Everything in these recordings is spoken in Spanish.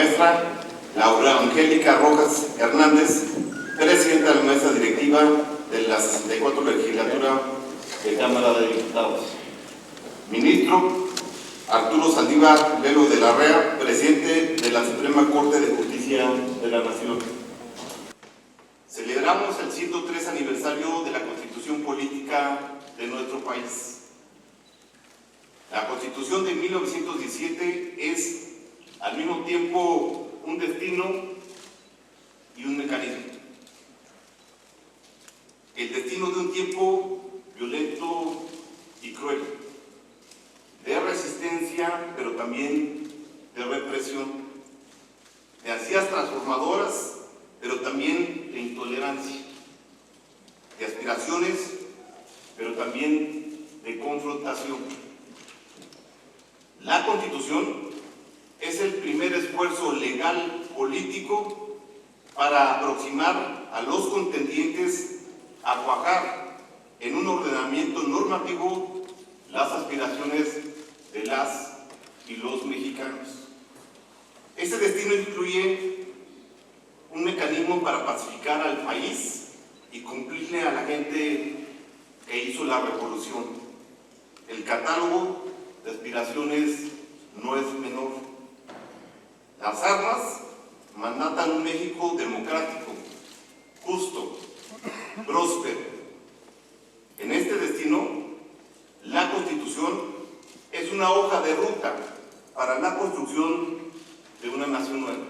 maestra Laura Angélica Rojas Hernández, presidenta de la mesa directiva de la 64 legislatura de Cámara de Diputados. Ministro Arturo Saldívar Lelo de la Rea, presidente de la Suprema Corte de Justicia de la Nación. Celebramos el 103 aniversario de la Constitución Política de nuestro país. La Constitución de 1917 es al mismo tiempo un destino y un mecanismo. El destino de un tiempo violento y cruel, de resistencia, pero también de represión, de ansias transformadoras, pero también de intolerancia, de aspiraciones, pero también de confrontación. La Constitución es el primer esfuerzo legal político para aproximar a los contendientes a cuajar en un ordenamiento normativo las aspiraciones de las y los mexicanos. Ese destino incluye un mecanismo para pacificar al país y cumplirle a la gente que hizo la revolución. El catálogo de aspiraciones no es menor. Las armas mandatan un México democrático, justo, próspero. En este destino, la Constitución es una hoja de ruta para la construcción de una nación nueva.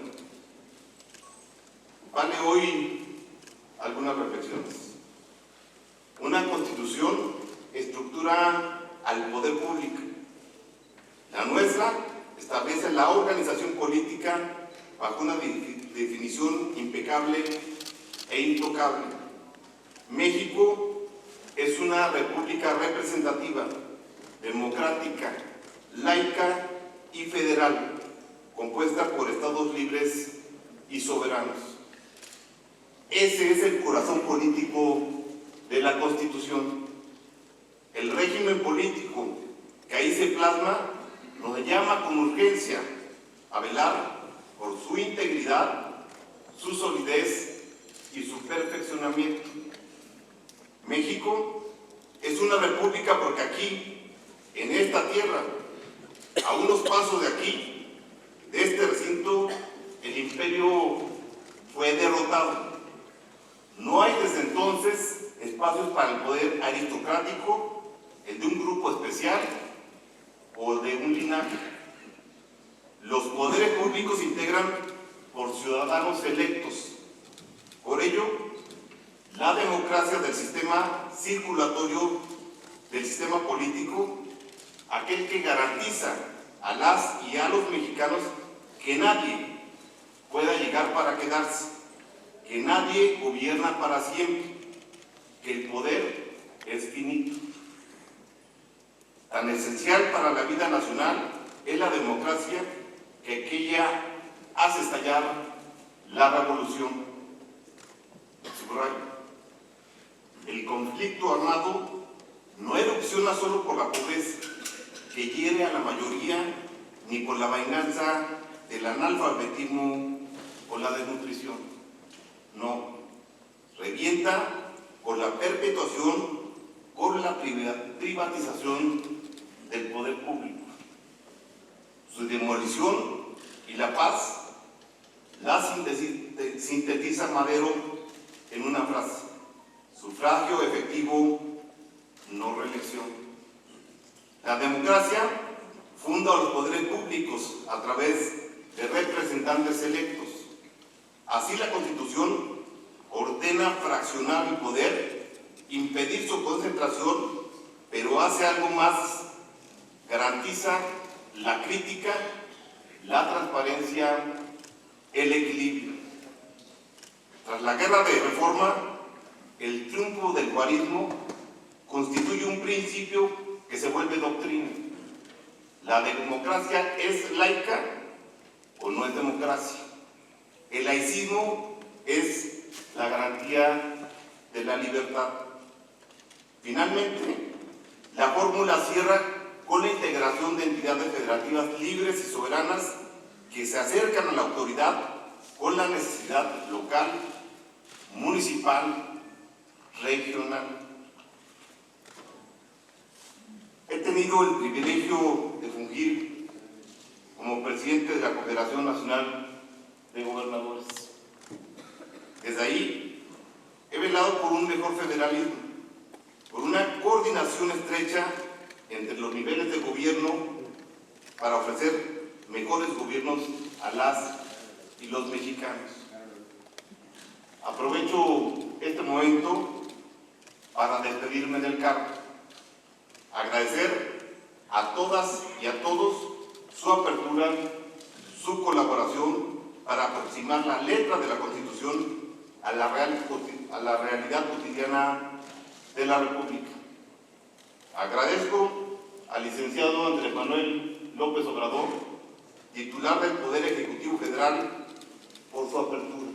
Vale hoy algunas reflexiones. Una Constitución estructura al poder público. La nuestra establece la organización política bajo una definición impecable e intocable. México es una república representativa, democrática, laica y federal, compuesta por estados libres y soberanos. Ese es el corazón político de la Constitución. El régimen político que ahí se plasma nos llama con urgencia a velar por su integridad, su solidez y su perfeccionamiento. México es una república porque aquí, en esta tierra, a unos pasos de aquí, de este recinto, el imperio fue derrotado. No hay desde entonces espacios para el poder aristocrático, el de un grupo especial o de un linaje. Los poderes públicos se integran por ciudadanos electos. Por ello, la democracia del sistema circulatorio del sistema político, aquel que garantiza a las y a los mexicanos que nadie pueda llegar para quedarse, que nadie gobierna para siempre, que el poder es finito. Tan esencial para la vida nacional es la democracia que aquella hace estallar la revolución. Subrayo. El conflicto armado no erupciona solo por la pobreza que hiere a la mayoría, ni por la venganza del analfabetismo o la desnutrición. No, revienta por la perpetuación, por la privatización del poder público. Su demolición y la paz la sintetiza Madero en una frase: sufragio efectivo, no reelección. La democracia funda los poderes públicos a través de representantes electos. Así la Constitución ordena fraccionar el poder, impedir su concentración, pero hace algo más: garantiza la crítica, la transparencia, el equilibrio. Tras la guerra de reforma, el triunfo del juarismo constituye un principio que se vuelve doctrina. ¿La democracia es laica o no es democracia? El laicismo es la garantía de la libertad. Finalmente, la fórmula cierra con la integración de entidades federativas libres y soberanas que se acercan a la autoridad con la necesidad local, municipal, regional. He tenido el privilegio de fungir como presidente de la Confederación Nacional de Gobernadores. Desde ahí he velado por un mejor federalismo, por una coordinación estrecha entre los niveles de gobierno para ofrecer mejores gobiernos a las y los mexicanos. Aprovecho este momento para despedirme del cargo, agradecer a todas y a todos su apertura, su colaboración para aproximar la letra de la Constitución a la realidad cotidiana de la República. Agradezco al licenciado Andrés Manuel López Obrador, titular del Poder Ejecutivo Federal, por su apertura.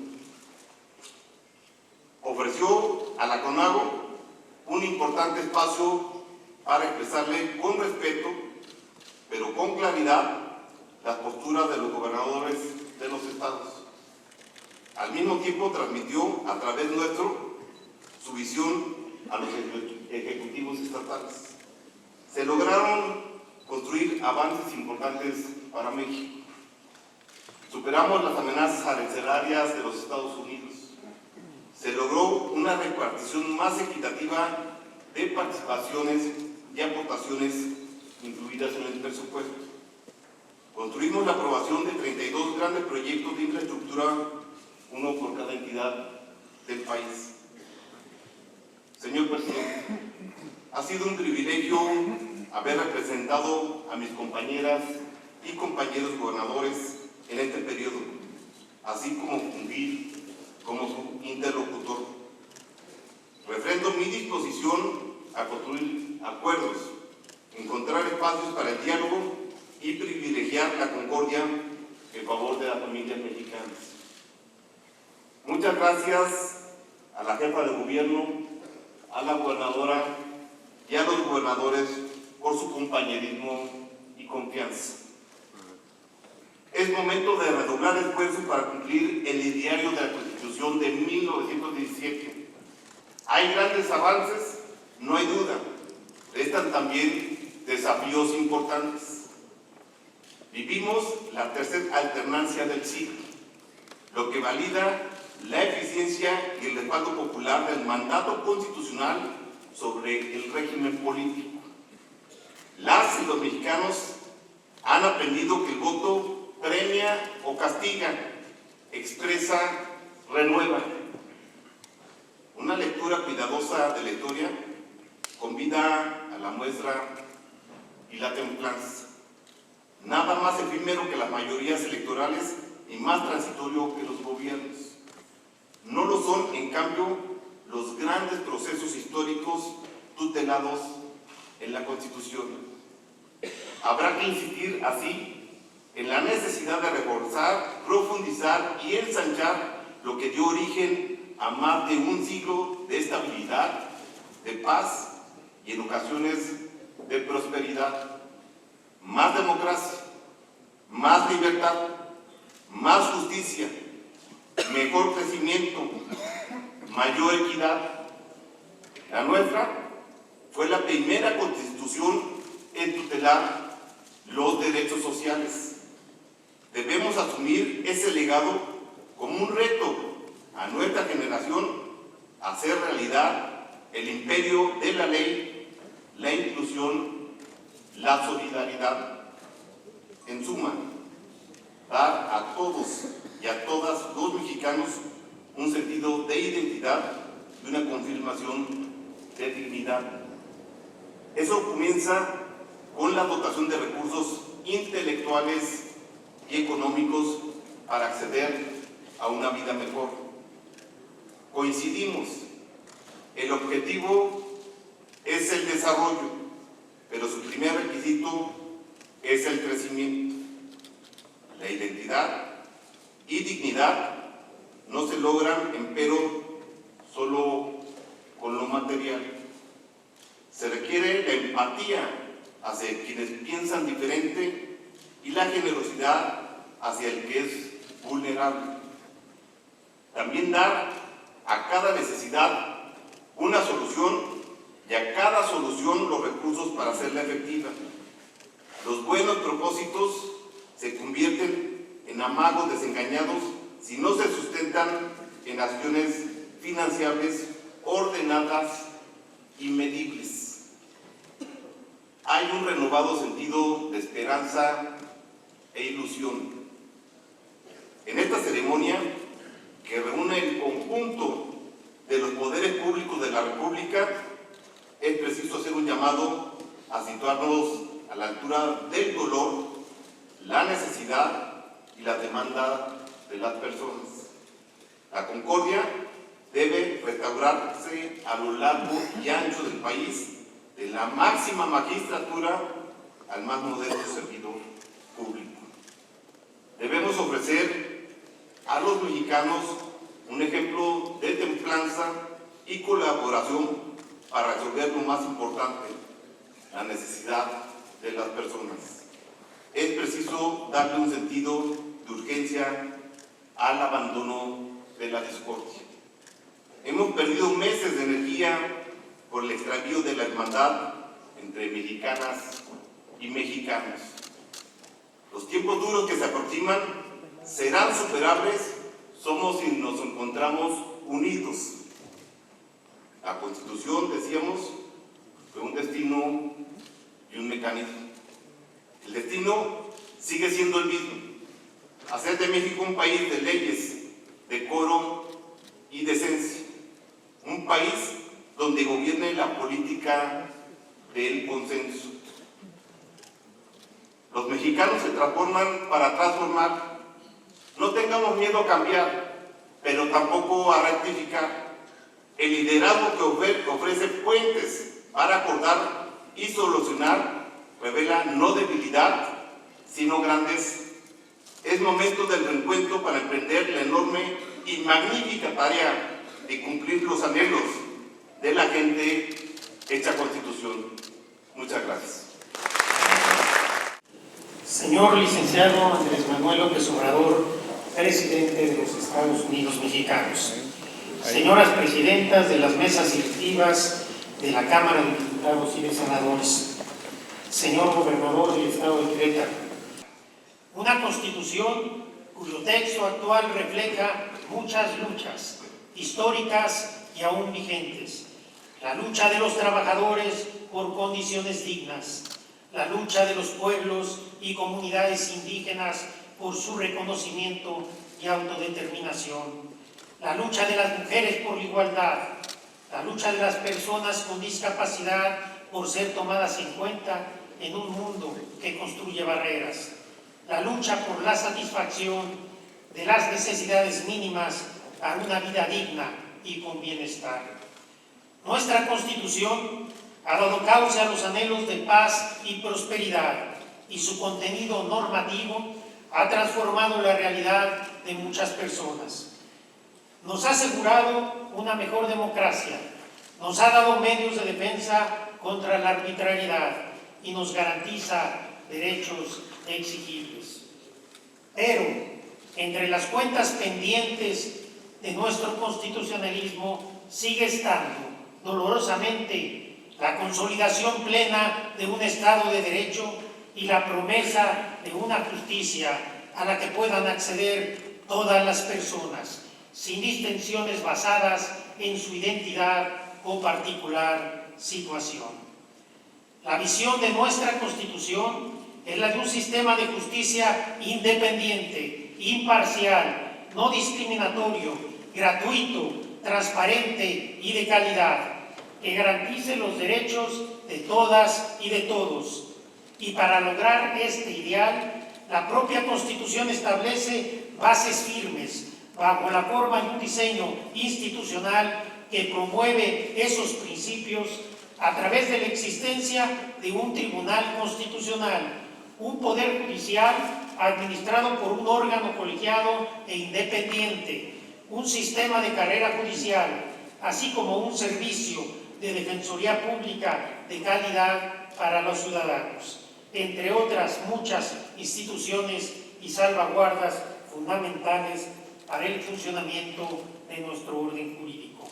Ofreció a la CONAGO un importante espacio para expresarle con respeto, pero con claridad, las posturas de los gobernadores de los estados. Al mismo tiempo transmitió a través nuestro su visión a los ejecutivos estatales. Se lograron construir avances importantes para México. Superamos las amenazas arancelarias de los Estados Unidos. Se logró una repartición más equitativa de participaciones y aportaciones incluidas en el presupuesto. Construimos la aprobación de 32 grandes proyectos de infraestructura, uno por cada entidad del país. Señor presidente, ha sido un privilegio haber representado a mis compañeras y compañeros gobernadores en este periodo, así como fungir como su interlocutor. Refrendo mi disposición a construir acuerdos, encontrar espacios para el diálogo y privilegiar la concordia en favor de las familias mexicanas. Muchas gracias a la jefa de gobierno, a la gobernadora y a los gobernadores por su compañerismo y confianza. Es momento de redoblar esfuerzos para cumplir el ideario de la Constitución de 1917. Hay grandes avances, no hay duda. Restan también desafíos importantes. Vivimos la tercera alternancia del siglo, lo que valida la eficiencia y el respaldo popular del mandato constitucional sobre el régimen político. Las y los mexicanos han aprendido que el voto premia o castiga, expresa, renueva. Una lectura cuidadosa de la historia convida a la muestra y la templanza. Nada más efímero que las mayorías electorales y más transitorio que los gobiernos. No lo son, en cambio, los grandes procesos históricos tutelados en la Constitución. Habrá que insistir así en la necesidad de reforzar, profundizar y ensanchar lo que dio origen a más de un siglo de estabilidad, de paz y en ocasiones de prosperidad. Más democracia, más libertad, más justicia, mejor crecimiento, mayor equidad. La nuestra fue la primera constitución en tutelar los derechos sociales. Debemos asumir ese legado como un reto a nuestra generación, hacer realidad el imperio de la ley, la inclusión, la solidaridad. En suma, dar a todos y a todas los mexicanos un sentido de identidad y una confirmación de dignidad. Eso comienza con la dotación de recursos intelectuales y económicos para acceder a una vida mejor. Coincidimos, el objetivo es el desarrollo, pero su primer requisito es el crecimiento. La identidad y dignidad no se logran, empero, solo con lo material. Se requiere la empatía hacia quienes piensan diferente y la generosidad hacia el que es vulnerable. También dar a cada necesidad una solución y a cada solución los recursos para hacerla efectiva. Los buenos propósitos se convierten en amagos desengañados si no se sustentan en acciones financiables, ordenadas y medibles. Hay un renovado sentido de esperanza e ilusión. En esta ceremonia, que reúne el conjunto de los poderes públicos de la República, es preciso hacer un llamado a situarnos a la altura del dolor, la necesidad y la demanda de las personas. La concordia debe restaurarse a lo largo y ancho del país, de la máxima magistratura al más modesto servidor público. Debemos ofrecer a los mexicanos un ejemplo de templanza y colaboración para resolver lo más importante, la necesidad de las personas. Es preciso darle un sentido de urgencia al abandono de la discordia. Hemos perdido meses de energía por el extravío de la hermandad entre mexicanas y mexicanos. Los tiempos duros que se aproximan serán superables somos si nos encontramos unidos. La Constitución, decíamos, fue un destino y un mecanismo. El destino sigue siendo el mismo: hacer de México un país de leyes, decoro y decencia. Un país donde gobierne la política del consenso. Los mexicanos se transforman para transformar. No tengamos miedo a cambiar, pero tampoco a rectificar. El liderazgo que ofrece puentes para acordar y solucionar revela no debilidad, sino grandeza. Es momento del reencuentro para emprender la enorme y magnífica tarea de cumplir los anhelos de la gente hecha Constitución. Muchas gracias. Señor licenciado Andrés Manuel López Obrador, presidente de los Estados Unidos mexicanos. Señoras presidentas de las mesas directivas de la Cámara de Diputados y de Senadores. Señor gobernador del Estado de Querétaro. Una Constitución cuyo texto actual refleja muchas luchas históricas y aún vigentes. La lucha de los trabajadores por condiciones dignas, la lucha de los pueblos y comunidades indígenas por su reconocimiento y autodeterminación, la lucha de las mujeres por la igualdad, la lucha de las personas con discapacidad por ser tomadas en cuenta en un mundo que construye barreras, la lucha por la satisfacción de las necesidades mínimas para una vida digna y con bienestar. Nuestra Constitución ha dado causa a los anhelos de paz y prosperidad, y su contenido normativo ha transformado la realidad de muchas personas. Nos ha asegurado una mejor democracia, nos ha dado medios de defensa contra la arbitrariedad y nos garantiza derechos exigibles. Pero entre las cuentas pendientes de nuestro constitucionalismo sigue estando dolorosamente la consolidación plena de un Estado de Derecho y la promesa de una justicia a la que puedan acceder todas las personas, sin distinciones basadas en su identidad o particular situación. La visión de nuestra Constitución es la de un sistema de justicia independiente, imparcial, no discriminatorio, gratuito, transparente y de calidad, que garantice los derechos de todas y de todos. Y para lograr este ideal, la propia Constitución establece bases firmes, bajo la forma de un diseño institucional que promueve esos principios a través de la existencia de un tribunal constitucional, un poder judicial administrado por un órgano colegiado e independiente, un sistema de carrera judicial, así como un servicio de defensoría pública de calidad para los ciudadanos, entre otras muchas instituciones y salvaguardas fundamentales para el funcionamiento de nuestro orden jurídico.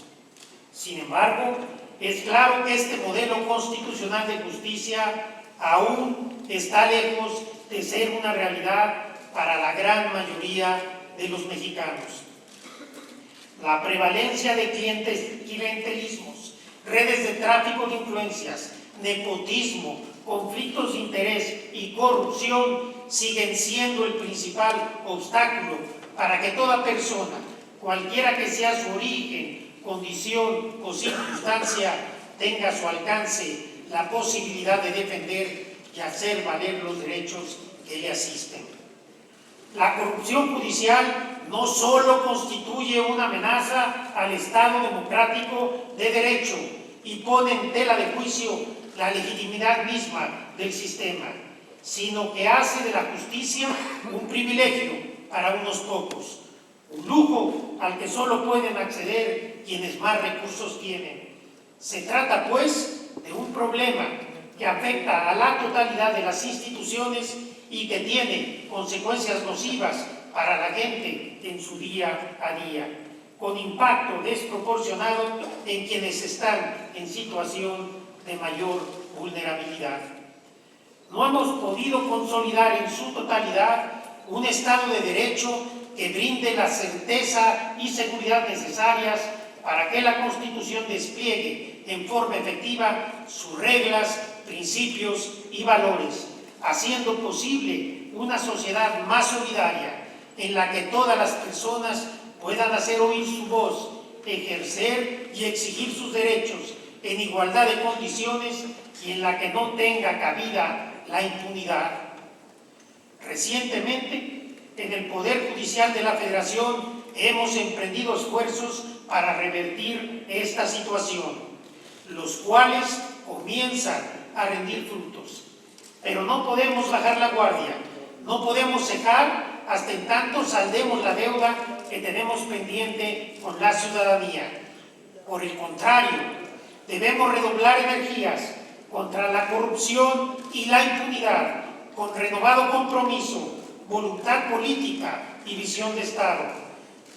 Sin embargo, es claro que este modelo constitucional de justicia aún está lejos de ser una realidad para la gran mayoría de los mexicanos. La prevalencia de clientelismos, redes de tráfico de influencias, nepotismo, conflictos de interés y corrupción siguen siendo el principal obstáculo para que toda persona, cualquiera que sea su origen, condición o circunstancia, tenga a su alcance la posibilidad de defender y hacer valer los derechos que le asisten. La corrupción judicial no solo constituye una amenaza al Estado democrático de derecho y pone en tela de juicio la legitimidad misma del sistema, sino que hace de la justicia un privilegio para unos pocos, un lujo al que solo pueden acceder quienes más recursos tienen. Se trata, pues, de un problema que afecta a la totalidad de las instituciones y que tiene consecuencias nocivas para la gente en su día a día, con impacto desproporcionado en quienes están en situación de mayor vulnerabilidad. No hemos podido consolidar en su totalidad un Estado de Derecho que brinde la certeza y seguridad necesarias para que la Constitución despliegue en forma efectiva sus reglas, principios y valores, haciendo posible una sociedad más solidaria en la que todas las personas puedan hacer oír su voz, ejercer y exigir sus derechos en igualdad de condiciones y en la que no tenga cabida la impunidad. Recientemente, en el Poder Judicial de la Federación hemos emprendido esfuerzos para revertir esta situación, los cuales comienzan a rendir frutos. Pero no podemos bajar la guardia, no podemos cejar hasta en tanto saldemos la deuda que tenemos pendiente con la ciudadanía. Por el contrario, debemos redoblar energías contra la corrupción y la impunidad, con renovado compromiso, voluntad política y visión de Estado.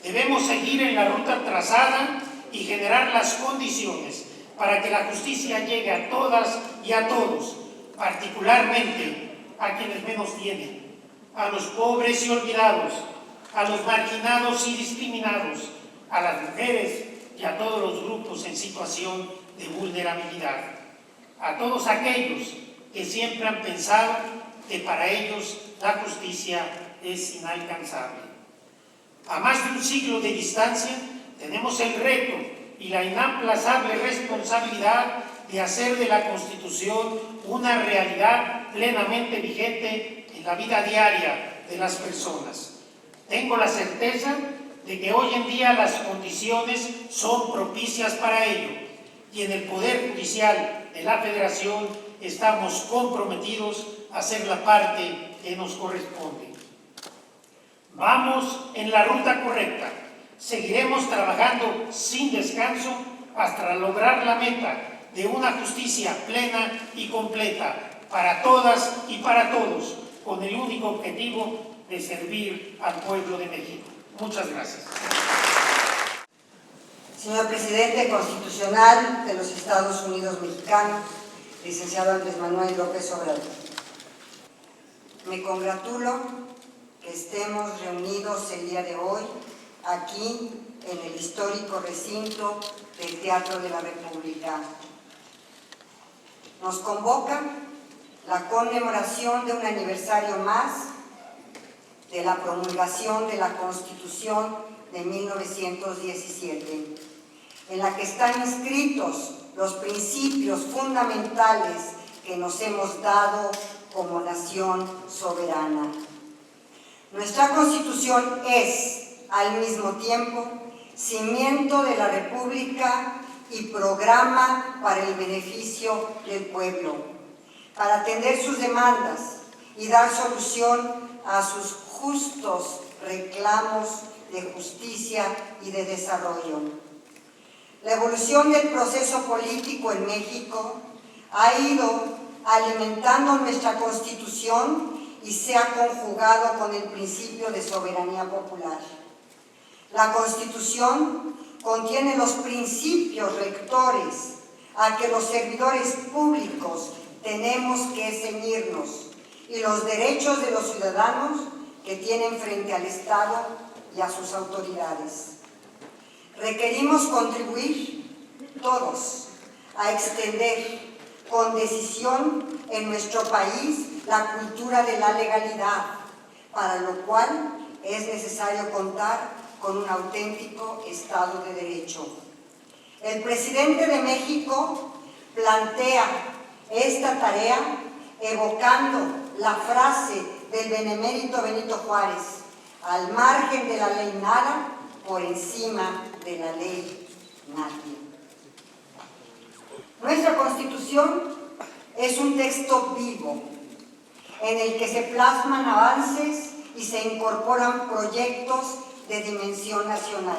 Debemos seguir en la ruta trazada y generar las condiciones para que la justicia llegue a todas y a todos, particularmente a quienes menos tienen, a los pobres y olvidados, a los marginados y discriminados, a las mujeres y a todos los grupos en situación de vulnerabilidad, a todos aquellos que siempre han pensado que para ellos la justicia es inalcanzable. A más de un siglo de distancia, tenemos el reto y la inaplazable responsabilidad de hacer de la Constitución una realidad plenamente vigente en la vida diaria de las personas. Tengo la certeza de que hoy en día las condiciones son propicias para ello y en el Poder Judicial de la Federación estamos comprometidos a hacer la parte que nos corresponde. Vamos en la ruta correcta. Seguiremos trabajando sin descanso hasta lograr la meta de una justicia plena y completa para todas y para todos, con el único objetivo de servir al pueblo de México. Muchas gracias. Señor Presidente Constitucional de los Estados Unidos Mexicanos, licenciado Andrés Manuel López Obrador, me congratulo que estemos reunidos el día de hoy aquí en el histórico recinto del Teatro de la República. Nos convoca la conmemoración de un aniversario más de la promulgación de la Constitución de 1917, en la que están inscritos los principios fundamentales que nos hemos dado como nación soberana. Nuestra Constitución es, al mismo tiempo, cimiento de la República y programa para el beneficio del pueblo, para atender sus demandas y dar solución a sus justos reclamos de justicia y de desarrollo. La evolución del proceso político en México ha ido alimentando nuestra Constitución y sea conjugado con el principio de soberanía popular. La Constitución contiene los principios rectores a que los servidores públicos tenemos que ceñirnos y los derechos de los ciudadanos que tienen frente al Estado y a sus autoridades. Requerimos contribuir todos a extender con decisión en nuestro país la cultura de la legalidad, para lo cual es necesario contar con un auténtico Estado de Derecho. El presidente de México plantea esta tarea evocando la frase del benemérito Benito Juárez: al margen de la ley nada, por encima de la ley nadie. Nuestra Constitución es un texto vivo en el que se plasman avances y se incorporan proyectos de dimensión nacional.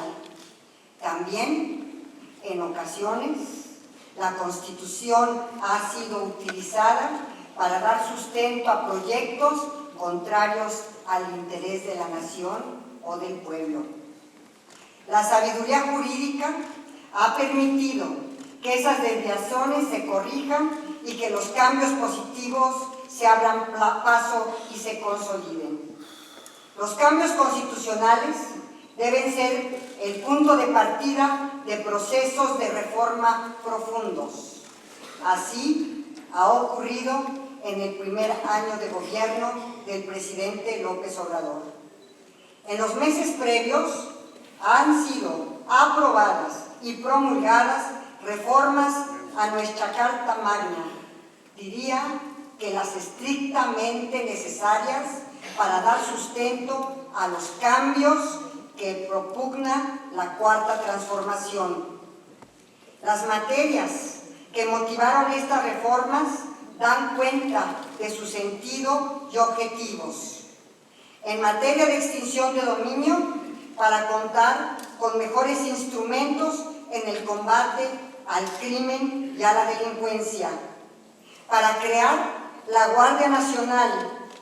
También, en ocasiones, la Constitución ha sido utilizada para dar sustento a proyectos contrarios al interés de la nación o del pueblo. La sabiduría jurídica ha permitido que esas desviaciones se corrijan y que los cambios positivos se abran paso y se consoliden. Los cambios constitucionales deben ser el punto de partida de procesos de reforma profundos. Así ha ocurrido en el primer año de gobierno del presidente López Obrador. En los meses previos han sido aprobadas y promulgadas reformas a nuestra Carta Magna, diría que las estrictamente necesarias para dar sustento a los cambios que propugna la Cuarta Transformación. Las materias que motivaron estas reformas dan cuenta de su sentido y objetivos. En materia de extinción de dominio, para contar con mejores instrumentos en el combate al crimen y a la delincuencia, para crear la Guardia Nacional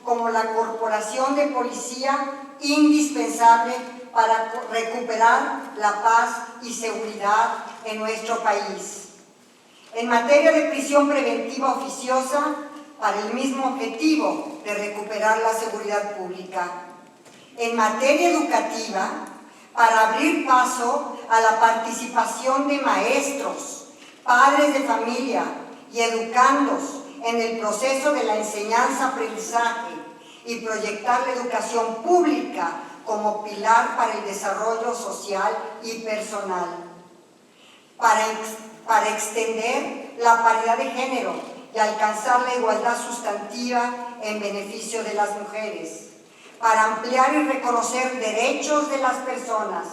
como la corporación de policía indispensable para recuperar la paz y seguridad en nuestro país. En materia de prisión preventiva oficiosa, para el mismo objetivo de recuperar la seguridad pública. En materia educativa, para abrir paso a la participación de maestros, padres de familia y educandos en el proceso de la enseñanza-aprendizaje y proyectar la educación pública como pilar para el desarrollo social y personal. Para extender la paridad de género y alcanzar la igualdad sustantiva en beneficio de las mujeres. Para ampliar y reconocer derechos de las personas,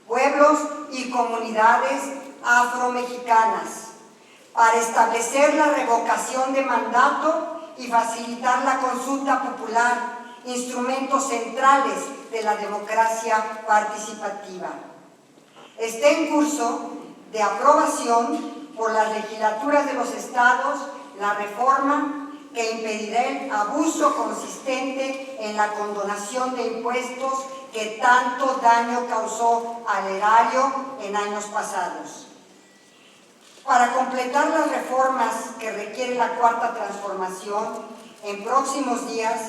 pueblos y comunidades afromexicanas. Para establecer la revocación de mandato y facilitar la consulta popular, instrumentos centrales de la democracia participativa. Está en curso de aprobación por las legislaturas de los estados la reforma que impedirá el abuso consistente en la condonación de impuestos que tanto daño causó al erario en años pasados. Para completar las reformas que requiere la Cuarta Transformación, en próximos días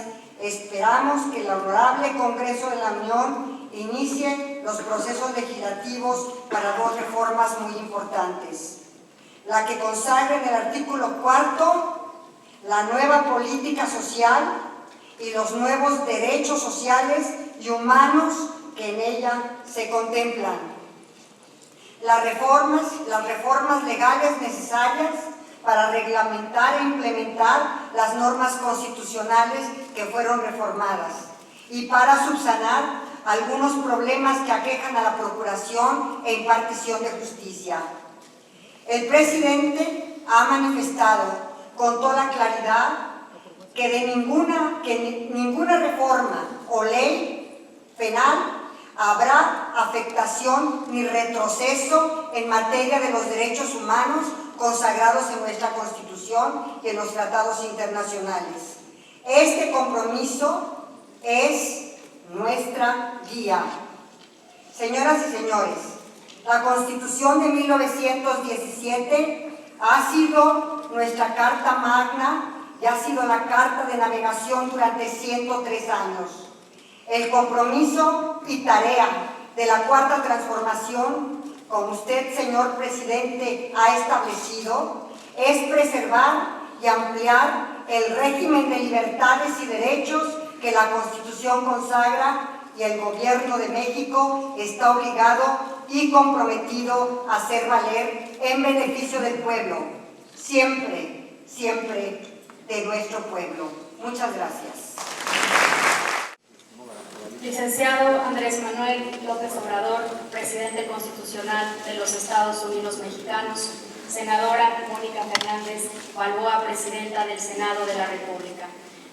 esperamos que el honorable Congreso de la Unión inicie los procesos legislativos para dos reformas muy importantes. La que consagra en el artículo 4 la nueva política social y los nuevos derechos sociales y humanos que en ella se contemplan. Las reformas legales necesarias para reglamentar e implementar las normas constitucionales que fueron reformadas y para subsanar algunos problemas que aquejan a la procuración e impartición de justicia. El presidente ha manifestado con toda claridad que ninguna reforma o ley penal habrá afectación ni retroceso en materia de los derechos humanos consagrados en nuestra Constitución y en los tratados internacionales. Este compromiso es nuestra guía. Señoras y señores, la Constitución de 1917 ha sido nuestra carta magna y ha sido la carta de navegación durante 103 años. El compromiso y tarea de la Cuarta Transformación, como usted, señor presidente, ha establecido, es preservar y ampliar el régimen de libertades y derechos que la Constitución consagra y el Gobierno de México está obligado y comprometido a hacer valer en beneficio del pueblo, siempre, siempre de nuestro pueblo. Muchas gracias. Licenciado Andrés Manuel López Obrador, presidente constitucional de los Estados Unidos mexicanos. Senadora Mónica Fernández Balboa, presidenta del Senado de la República.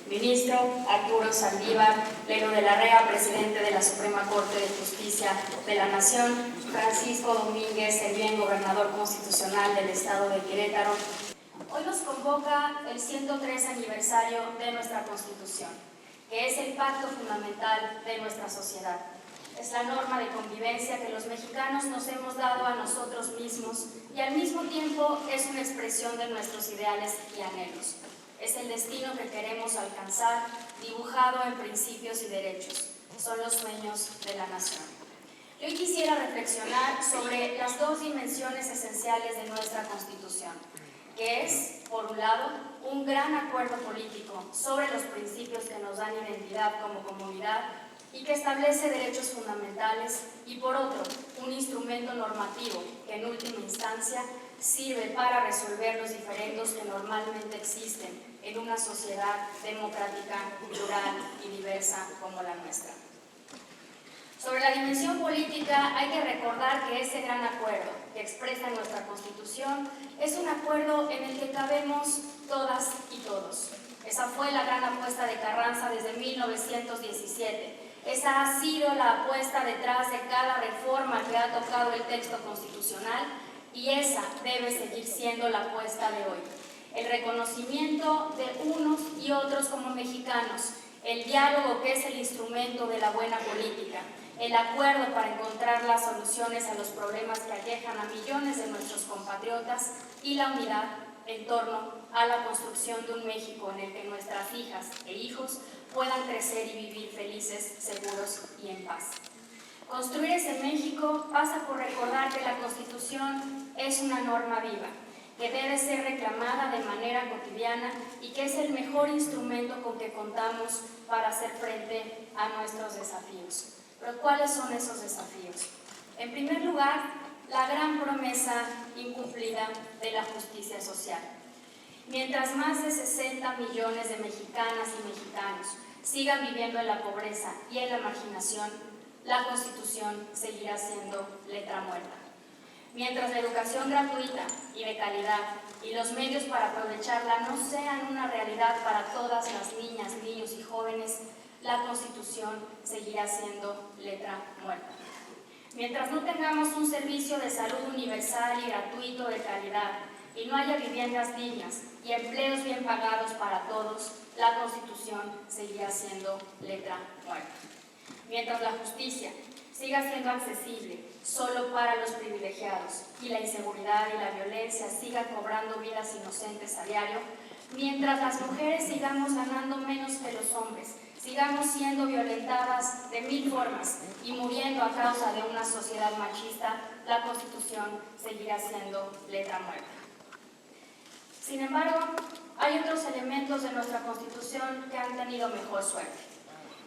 Ministro Arturo Saldívar Lero de la Rea, presidente de la Suprema Corte de Justicia de la Nación. Francisco Domínguez Servién, gobernador constitucional del Estado de Querétaro. Hoy nos convoca el 103 aniversario de nuestra Constitución, que es el pacto fundamental de nuestra sociedad. Es la norma de convivencia que los mexicanos nos hemos dado a nosotros mismos y al mismo tiempo es una expresión de nuestros ideales y anhelos. Es el destino que queremos alcanzar, dibujado en principios y derechos. Son los sueños de la nación. Hoy quisiera reflexionar sobre las dos dimensiones esenciales de nuestra Constitución, que es, por un lado, un gran acuerdo político sobre los principios que nos dan identidad como comunidad y que establece derechos fundamentales, y por otro, un instrumento normativo que en última instancia sirve para resolver los diferendos que normalmente existen en una sociedad democrática, plural y diversa como la nuestra. Sobre la dimensión política, hay que recordar que ese gran acuerdo que expresa nuestra Constitución es un acuerdo en el que cabemos todas y todos. Esa fue la gran apuesta de Carranza desde 1917. Esa ha sido la apuesta detrás de cada reforma que ha tocado el texto constitucional y esa debe seguir siendo la apuesta de hoy. El reconocimiento de unos y otros como mexicanos, el diálogo que es el instrumento de la buena política, el acuerdo para encontrar las soluciones a los problemas que aquejan a millones de nuestros compatriotas y la unidad en torno a la construcción de un México en el que nuestras hijas e hijos puedan crecer y vivir felices, seguros y en paz. Construir ese México pasa por recordar que la Constitución es una norma viva, que debe ser reclamada de manera cotidiana y que es el mejor instrumento con que contamos para hacer frente a nuestros desafíos. Pero ¿cuáles son esos desafíos? En primer lugar, la gran promesa incumplida de la justicia social. Mientras más de 60 millones de mexicanas y mexicanos sigan viviendo en la pobreza y en la marginación, la Constitución seguirá siendo letra muerta. Mientras la educación gratuita y de calidad y los medios para aprovecharla no sean una realidad para todas las niñas, niños y jóvenes, la Constitución seguirá siendo letra muerta. Mientras no tengamos un servicio de salud universal y gratuito de calidad y no haya viviendas dignas y empleos bien pagados para todos, la Constitución seguirá siendo letra muerta. Mientras la justicia siga siendo accesible solo para los privilegiados y la inseguridad y la violencia sigan cobrando vidas inocentes a diario, mientras las mujeres sigamos ganando menos que los hombres, sigamos siendo violentadas de 1000 formas y muriendo a causa de una sociedad machista, la Constitución seguirá siendo letra muerta. Sin embargo, hay otros elementos de nuestra Constitución que han tenido mejor suerte.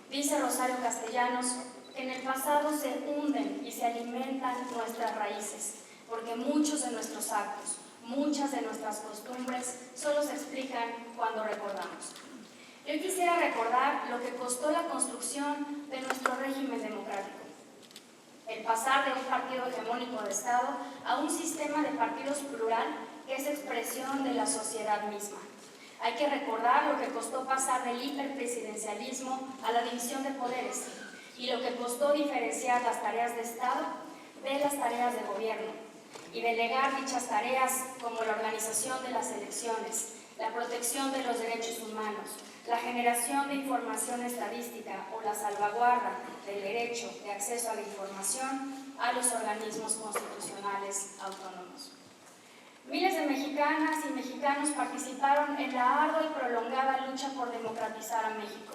Dice Rosario Castellanos que en el pasado se hunden y se alimentan nuestras raíces, porque muchos de nuestros actos, muchas de nuestras costumbres solo se explican cuando recordamos. Yo quisiera recordar lo que costó la construcción de nuestro régimen democrático. El pasar de un partido hegemónico de Estado a un sistema de partidos plural que es expresión de la sociedad misma. Hay que recordar lo que costó pasar del hiperpresidencialismo a la división de poderes y lo que costó diferenciar las tareas de Estado de las tareas de gobierno y delegar dichas tareas como la organización de las elecciones, la protección de los derechos humanos, la generación de información estadística o la salvaguarda del derecho de acceso a la información a los organismos constitucionales autónomos. Miles de mexicanas y mexicanos participaron en la ardua y prolongada lucha por democratizar a México,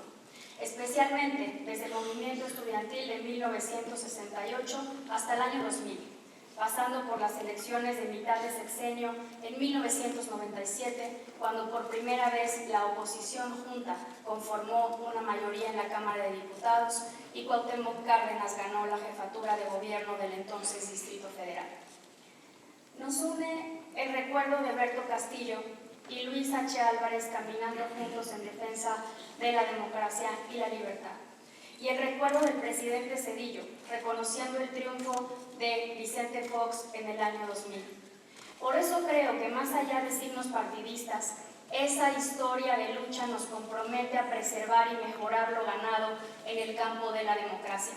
especialmente desde el movimiento estudiantil de 1968 hasta el año 2000, pasando por las elecciones de mitad de sexenio en 1997, cuando por primera vez la oposición junta conformó una mayoría en la Cámara de Diputados y Cuauhtémoc Cárdenas ganó la jefatura de gobierno del entonces Distrito Federal. Nos une el recuerdo de Berto Castillo y Luis H. Álvarez caminando juntos en defensa de la democracia y la libertad, y el recuerdo del presidente Zedillo, reconociendo el triunfo de Vicente Fox en el año 2000. Por eso creo que más allá de signos partidistas, esa historia de lucha nos compromete a preservar y mejorar lo ganado en el campo de la democracia.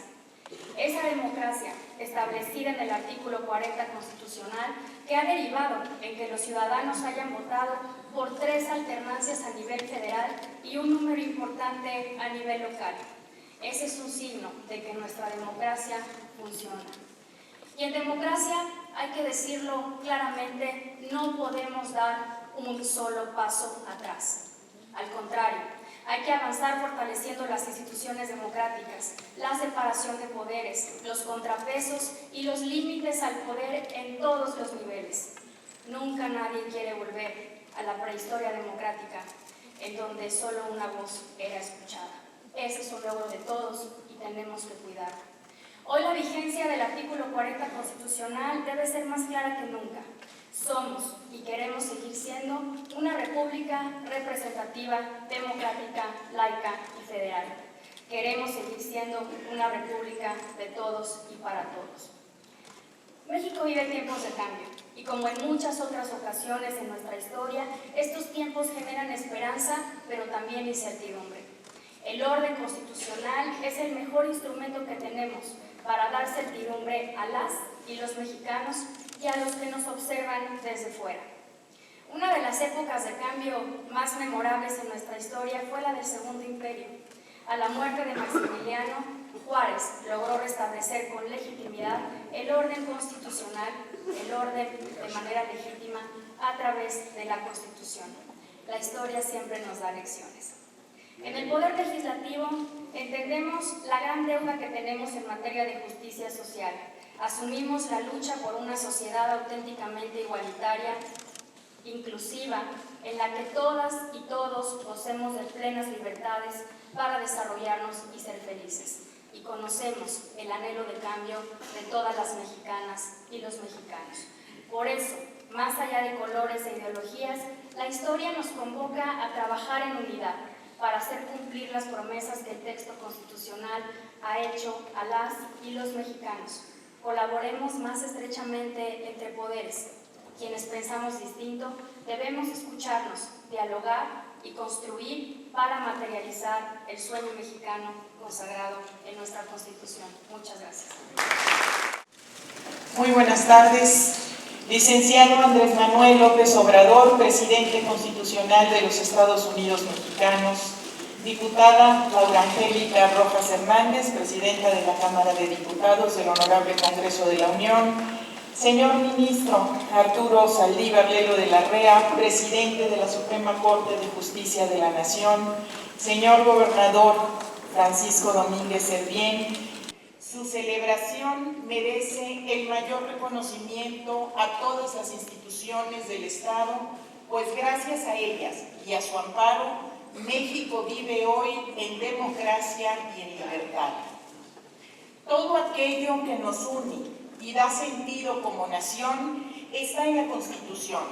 Esa democracia, establecida en el artículo 40 constitucional, que ha derivado en que los ciudadanos hayan votado por 3 alternancias a nivel federal y un número importante a nivel local. Ese es un signo de que nuestra democracia funciona. Y en democracia, hay que decirlo claramente, no podemos dar un solo paso atrás. Al contrario, hay que avanzar fortaleciendo las instituciones democráticas, la separación de poderes, los contrapesos y los límites al poder en todos los niveles. Nunca nadie quiere volver a la prehistoria democrática, en donde solo una voz era escuchada. Ese es un logro de todos y tenemos que cuidarlo. Hoy la vigencia del artículo 40 constitucional debe ser más clara que nunca. Somos y queremos seguir siendo una república representativa, democrática, laica y federal. Queremos seguir siendo una república de todos y para todos. México vive tiempos de cambio y como en muchas otras ocasiones en nuestra historia, estos tiempos generan esperanza, pero también incertidumbre. El orden constitucional es el mejor instrumento que tenemos para dar certidumbre a las y los mexicanos y a los que nos observan desde fuera. Una de las épocas de cambio más memorables en nuestra historia fue la del Segundo Imperio. A la muerte de Maximiliano, Juárez logró restablecer con legitimidad el orden constitucional, el orden de manera legítima a través de la Constitución. La historia siempre nos da lecciones. En el Poder Legislativo entendemos la gran deuda que tenemos en materia de justicia social. Asumimos la lucha por una sociedad auténticamente igualitaria, inclusiva, en la que todas y todos gocemos de plenas libertades para desarrollarnos y ser felices. Y conocemos el anhelo de cambio de todas las mexicanas y los mexicanos. Por eso, más allá de colores e ideologías, la historia nos convoca a trabajar en unidad, para hacer cumplir las promesas que el texto constitucional ha hecho a las y los mexicanos. Colaboremos más estrechamente entre poderes. Quienes pensamos distinto, debemos escucharnos, dialogar y construir para materializar el sueño mexicano consagrado en nuestra Constitución. Muchas gracias. Muy buenas tardes. Licenciado Andrés Manuel López Obrador, presidente constitucional de los Estados Unidos mexicanos. Diputada Laura Angélica Rojas Hernández, presidenta de la Cámara de Diputados del Honorable Congreso de la Unión. Señor ministro Arturo Saldívar Lelo de la Rea, presidente de la Suprema Corte de Justicia de la Nación. Señor gobernador Francisco Domínguez Servién, su celebración merece el mayor reconocimiento a todas las instituciones del Estado, pues gracias a ellas y a su amparo, México vive hoy en democracia y en libertad. Todo aquello que nos une y da sentido como nación está en la Constitución.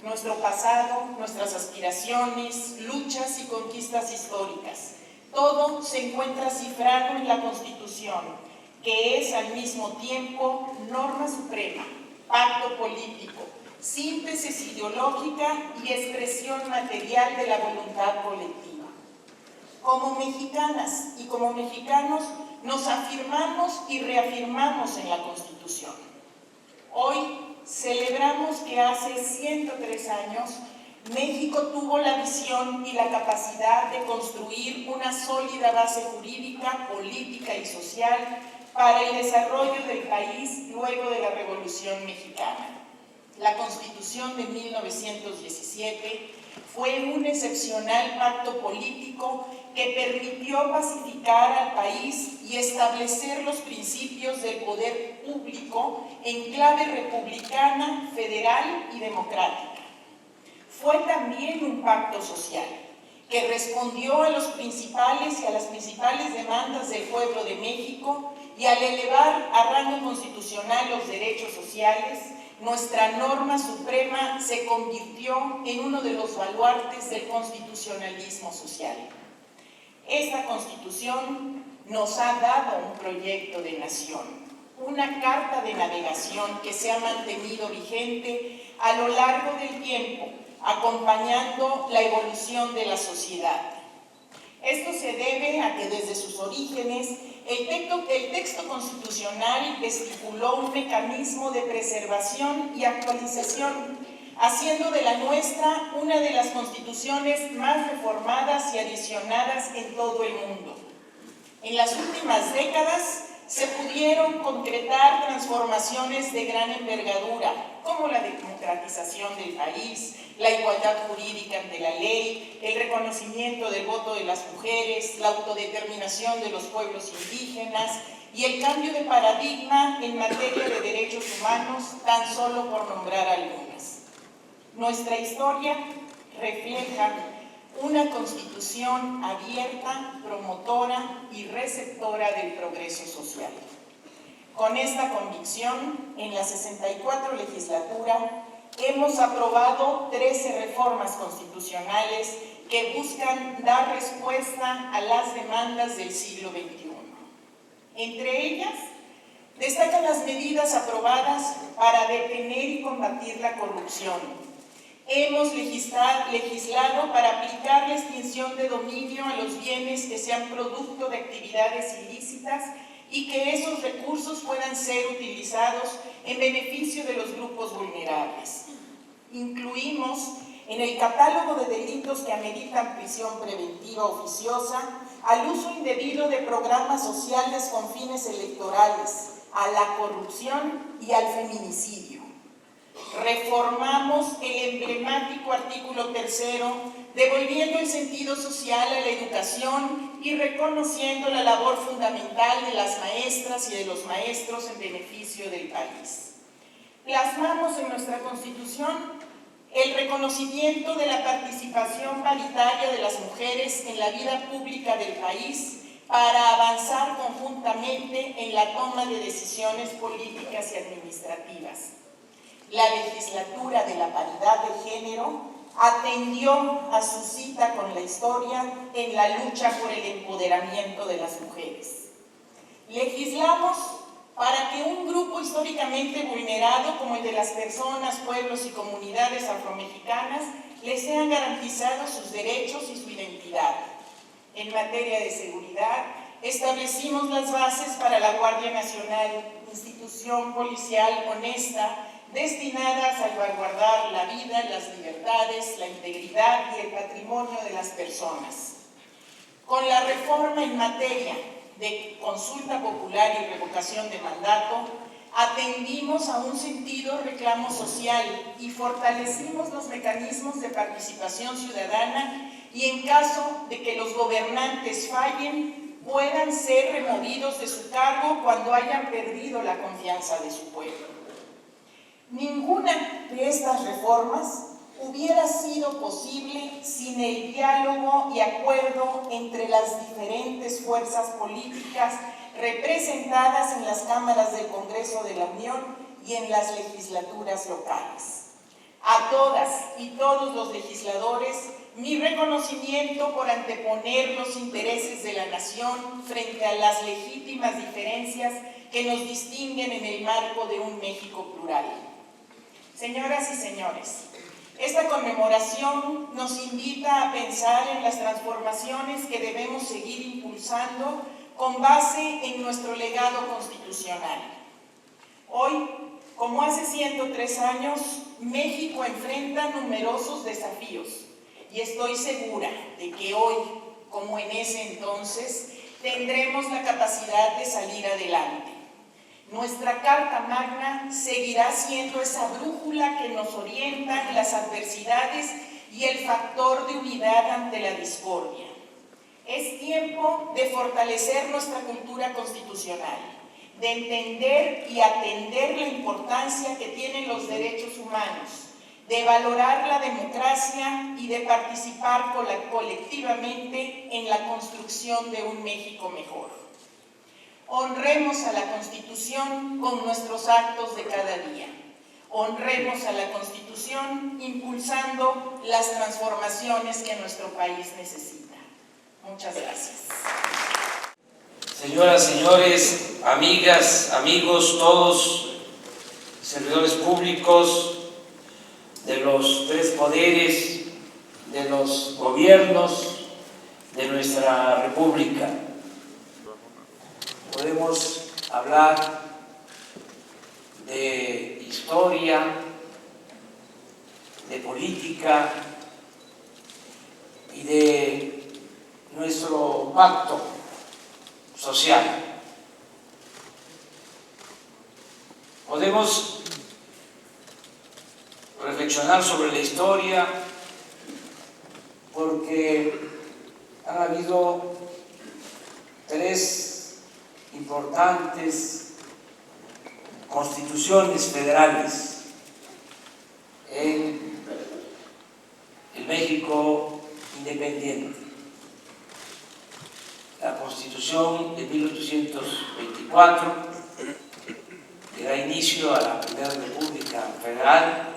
Nuestro pasado, nuestras aspiraciones, luchas y conquistas históricas. Todo se encuentra cifrado en la Constitución, que es al mismo tiempo norma suprema, pacto político, síntesis ideológica y expresión material de la voluntad colectiva. Como mexicanas y como mexicanos nos afirmamos y reafirmamos en la Constitución. Hoy celebramos que hace 103 años México tuvo la visión y la capacidad de construir una sólida base jurídica, política y social para el desarrollo del país luego de la Revolución Mexicana. La Constitución de 1917 fue un excepcional pacto político que permitió pacificar al país y establecer los principios del poder público en clave republicana, federal y democrática. Fue también un pacto social que respondió a las principales demandas del pueblo de México y al elevar a rango constitucional los derechos sociales, nuestra norma suprema se convirtió en uno de los baluartes del constitucionalismo social. Esta Constitución nos ha dado un proyecto de nación, una carta de navegación que se ha mantenido vigente a lo largo del tiempo, acompañando la evolución de la sociedad. Esto se debe a que desde sus orígenes el texto constitucional estipuló un mecanismo de preservación y actualización, haciendo de la nuestra una de las constituciones más reformadas y adicionadas en todo el mundo. En las últimas décadas se pudieron concretar transformaciones de gran envergadura, como la democratización del país, la igualdad jurídica ante la ley, el reconocimiento del voto de las mujeres, la autodeterminación de los pueblos indígenas y el cambio de paradigma en materia de derechos humanos, tan solo por nombrar algunas. Nuestra historia refleja una constitución abierta, promotora y receptora del progreso social. Con esta convicción, en la 64 legislatura, hemos aprobado 13 reformas constitucionales que buscan dar respuesta a las demandas del siglo XXI. Entre ellas, destacan las medidas aprobadas para detener y combatir la corrupción. Hemos legislado para aplicar la extinción de dominio a los bienes que sean producto de actividades ilícitas y que esos recursos puedan ser utilizados en beneficio de los grupos vulnerables. Incluimos en el catálogo de delitos que ameritan prisión preventiva oficiosa al uso indebido de programas sociales con fines electorales, a la corrupción y al feminicidio. Reformamos el emblemático artículo 3º, devolviendo el sentido social a la educación y reconociendo la labor fundamental de las maestras y de los maestros en beneficio del país. Plasmamos en nuestra Constitución el reconocimiento de la participación paritaria de las mujeres en la vida pública del país para avanzar conjuntamente en la toma de decisiones políticas y administrativas. La legislatura de la paridad de género atendió a su cita con la historia en la lucha por el empoderamiento de las mujeres. Legislamos para que un grupo históricamente vulnerado como el de las personas, pueblos y comunidades afromexicanas les sean garantizados sus derechos y su identidad. En materia de seguridad, establecimos las bases para la Guardia Nacional, institución policial honesta, destinada a salvaguardar la vida, las libertades, la integridad y el patrimonio de las personas. Con la reforma en materia de consulta popular y revocación de mandato, atendimos a un sentido reclamo social y fortalecimos los mecanismos de participación ciudadana y en caso de que los gobernantes fallen, puedan ser removidos de su cargo cuando hayan perdido la confianza de su pueblo. Ninguna de estas reformas hubiera sido posible sin el diálogo y acuerdo entre las diferentes fuerzas políticas representadas en las cámaras del Congreso de la Unión y en las legislaturas locales. A todas y todos los legisladores, mi reconocimiento por anteponer los intereses de la nación frente a las legítimas diferencias que nos distinguen en el marco de un México plural. Señoras y señores, esta conmemoración nos invita a pensar en las transformaciones que debemos seguir impulsando con base en nuestro legado constitucional. Hoy, Como hace 103 años, México enfrenta numerosos desafíos y estoy segura de que hoy, como en ese entonces, tendremos la capacidad de salir adelante. Nuestra Carta Magna seguirá siendo esa brújula que nos orienta en las adversidades y el factor de unidad ante la discordia. Es tiempo de fortalecer nuestra cultura constitucional, de entender y atender la importancia que tienen los derechos humanos, de valorar la democracia y de participar colectivamente en la construcción de un México mejor. Honremos a la Constitución con nuestros actos de cada día. Honremos a la Constitución impulsando las transformaciones que nuestro país necesita. Muchas gracias. Señoras, señores, amigas, amigos, todos, servidores públicos de los tres poderes, de los gobiernos de nuestra República. Podemos hablar de historia, de política y de nuestro pacto social. Podemos reflexionar sobre la historia porque han habido tres importantes constituciones federales en el México independiente. La Constitución de 1824, que da inicio a la Primera República Federal,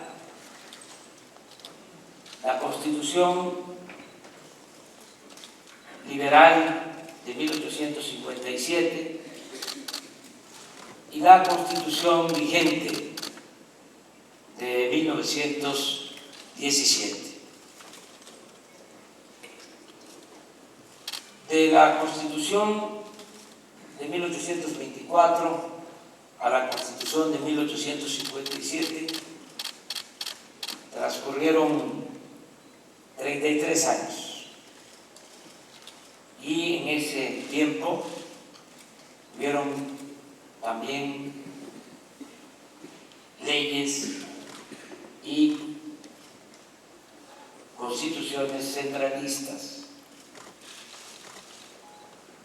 la Constitución Liberal de 1857 y la Constitución vigente de 1917. De la Constitución de 1824 a la Constitución de 1857 transcurrieron 33 años. Y en ese tiempo hubieron también leyes y constituciones centralistas.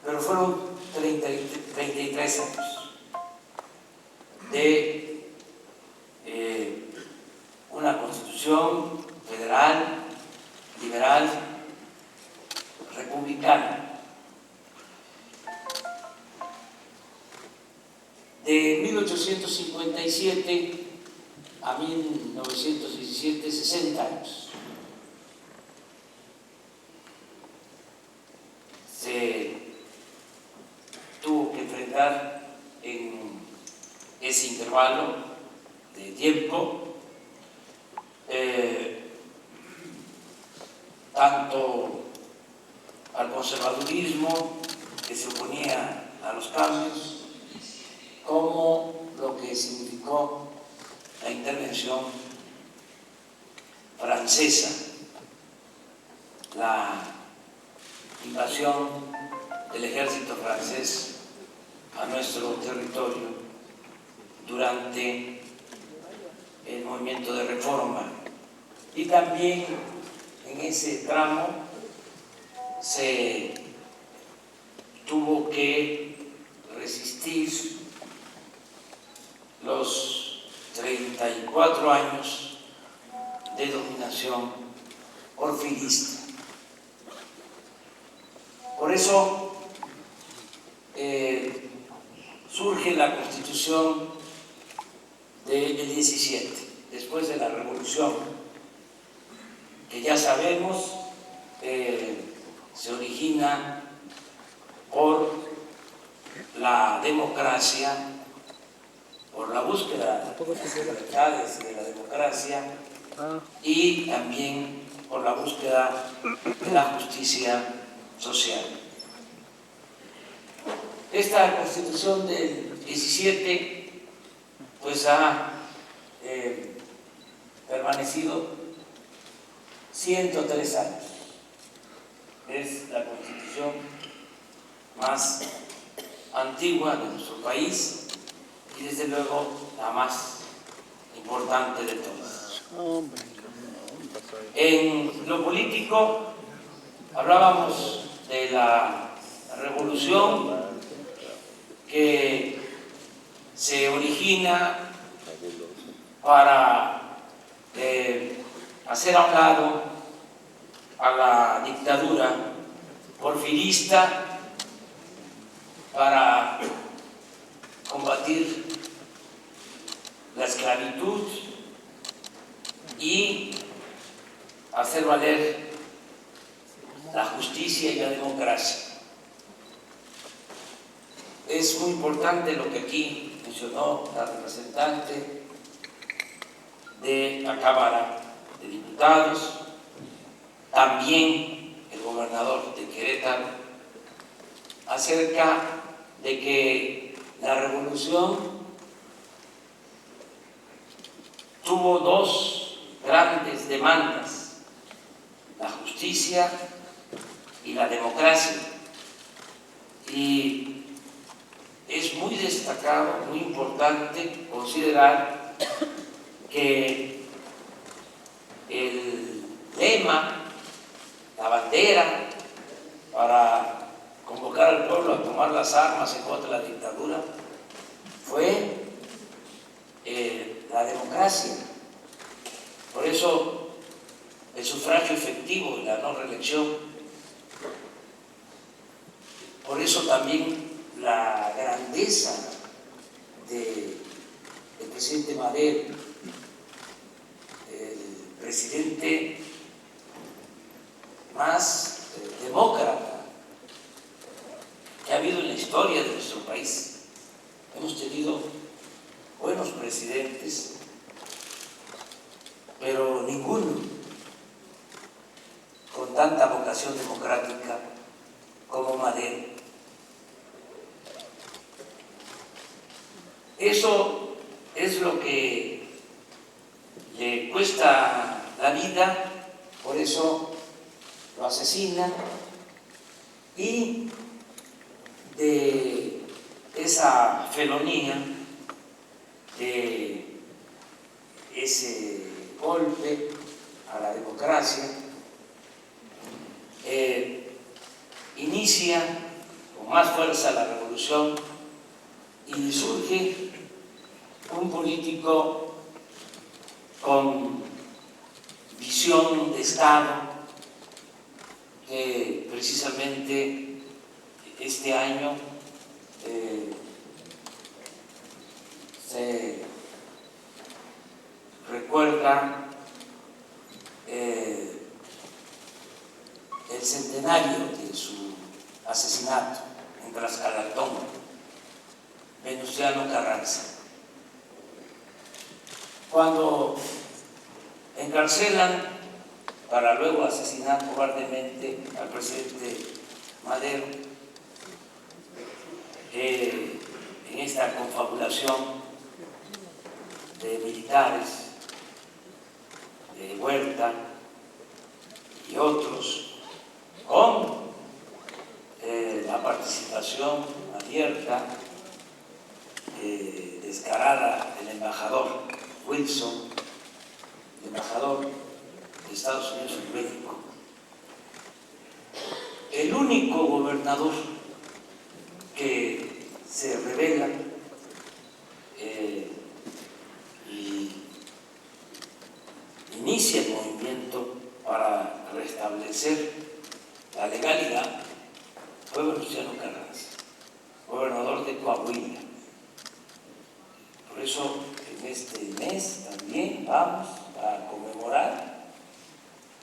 Pero fueron 33 años de una constitución federal, liberal, republicana. De 1857 a 1917, 60 años. Se tuvo que enfrentar en ese intervalo de tiempo tanto al conservadurismo que se oponía a los cambios, como lo que significó la intervención francesa, la invasión del ejército francés a nuestro territorio durante el movimiento de reforma. Y también en ese tramo se tuvo que resistir los 34 años de dominación porfirista. Por eso surge la Constitución del 17, después de la Revolución, que ya sabemos se origina por la democracia, por la búsqueda de las libertades de la democracia y también por la búsqueda de la justicia social. Esta Constitución del 17 pues ha permanecido 103 años. Es la constitución más antigua de nuestro país y desde luego la más importante de todas. En lo político hablábamos de la revolución que se origina para hacer a un lado a la dictadura porfirista, para combatir la esclavitud y hacer valer la justicia y la democracia. Es muy importante lo que aquí mencionó la representante de la Cámara de Diputados, también el gobernador de Querétaro, acerca de que la revolución tuvo dos grandes demandas: la justicia y la democracia. Y es muy destacado, muy importante considerar que el lema, la bandera para convocar al pueblo a tomar las armas en contra de la dictadura fue la democracia. Por eso el sufragio efectivo y la no reelección. Por eso también la grandeza del presidente Madero, el presidente más demócrata que ha habido en la historia de nuestro país. Hemos tenido buenos presidentes, pero ninguno con tanta vocación democrática como Madero. Eso es lo que le cuesta la vida, por eso lo asesinan, y de esa felonía, de ese golpe a la democracia, inicia con más fuerza la revolución y surge un político con visión de Estado que precisamente este año se recuerda el centenario de su asesinato en Tlaxcalatón, Venustiano Carranza. Cuando encarcelan para luego asesinar cobardemente al presidente Madero, en esta confabulación de militares, de Huerta y otros, con la participación abierta, descarada del embajador Wilson, el embajador de Estados Unidos en México. El único gobernador que se rebela y inicia el movimiento para restablecer la legalidad fue Venustiano Carranza, gobernador de Coahuila. Por eso en este mes también vamos a conmemorar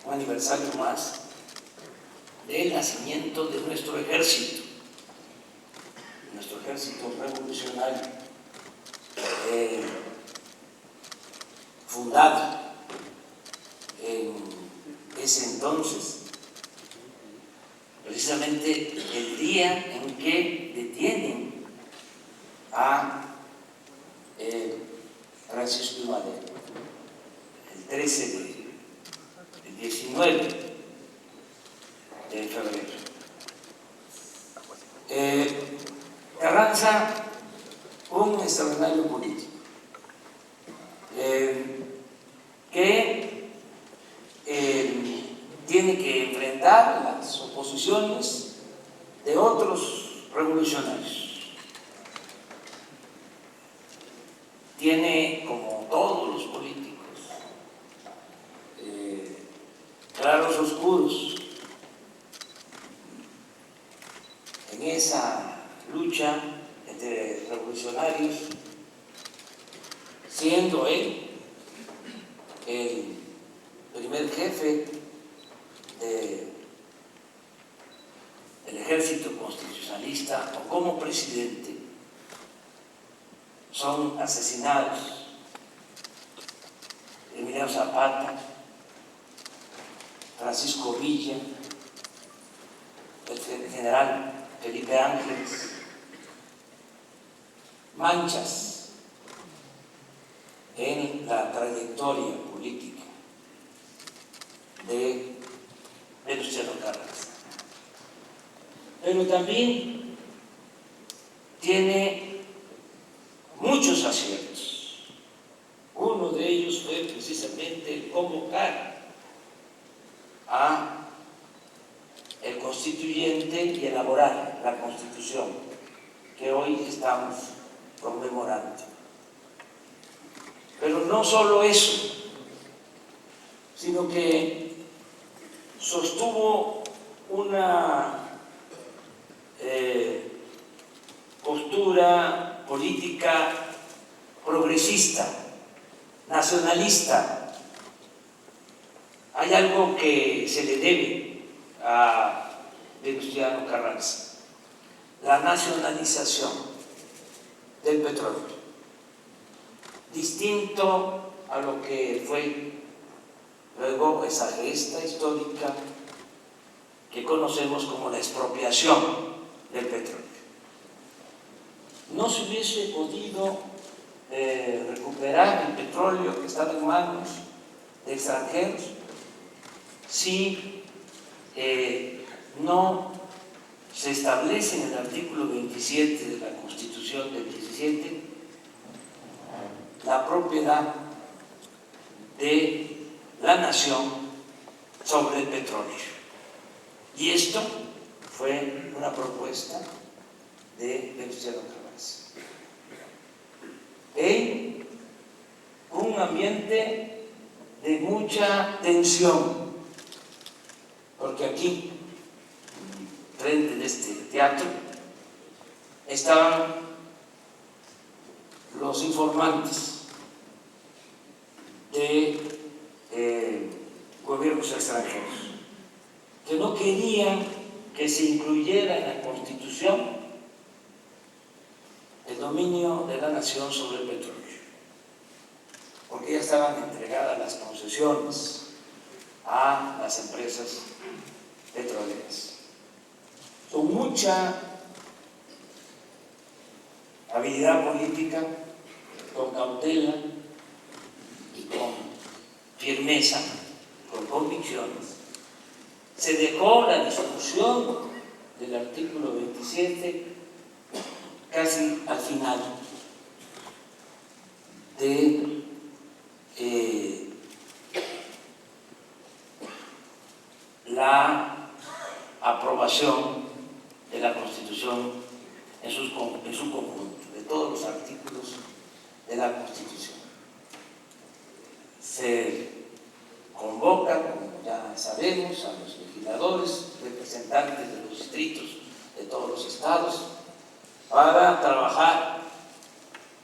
un aniversario más del nacimiento de nuestro ejército revolucionario, fundado en ese entonces, precisamente el día en que detienen a Francisco I. Madero. el 19 de febrero. Carranza, un extraordinario político, que tiene que enfrentar las oposiciones de otros revolucionarios. Tiene, como todos los políticos, claros oscuros en esa lucha entre revolucionarios, siendo él el primer jefe del ejército constitucionalista o como presidente. Son asesinados Emiliano Zapata, Francisco Villa, el general Felipe Ángeles, manchas en la trayectoria política de Venustiano Carranza. Pero también tiene muchos aciertos. Uno de ellos fue precisamente el convocar a el constituyente y elaborar la Constitución que hoy estamos conmemorando. Pero no solo eso, sino que sostuvo una postura política progresista, nacionalista. Hay algo que se le debe a Venustiano Carranza: la nacionalización del petróleo, distinto a lo que fue luego esa gesta histórica que conocemos como la expropiación del petróleo. No se hubiese podido recuperar el petróleo que estaba en manos de extranjeros si no se establece en el artículo 27 de la Constitución del 17 la propiedad de la nación sobre el petróleo. Y esto fue una propuesta de Venustiano Carranza. En un ambiente de mucha tensión, porque aquí, frente de este teatro, estaban los informantes de gobiernos extranjeros que no querían que se incluyera en la Constitución el dominio de la nación sobre el petróleo, porque ya estaban entregadas las concesiones a las empresas petroleras. Con mucha habilidad política, con cautela y con firmeza, con convicciones, se dejó la discusión del artículo 27 casi al final de la aprobación de la Constitución en su conjunto, de todos los artículos de la Constitución. Se convoca, como ya sabemos, a los legisladores, representantes de los distritos de todos los estados, para trabajar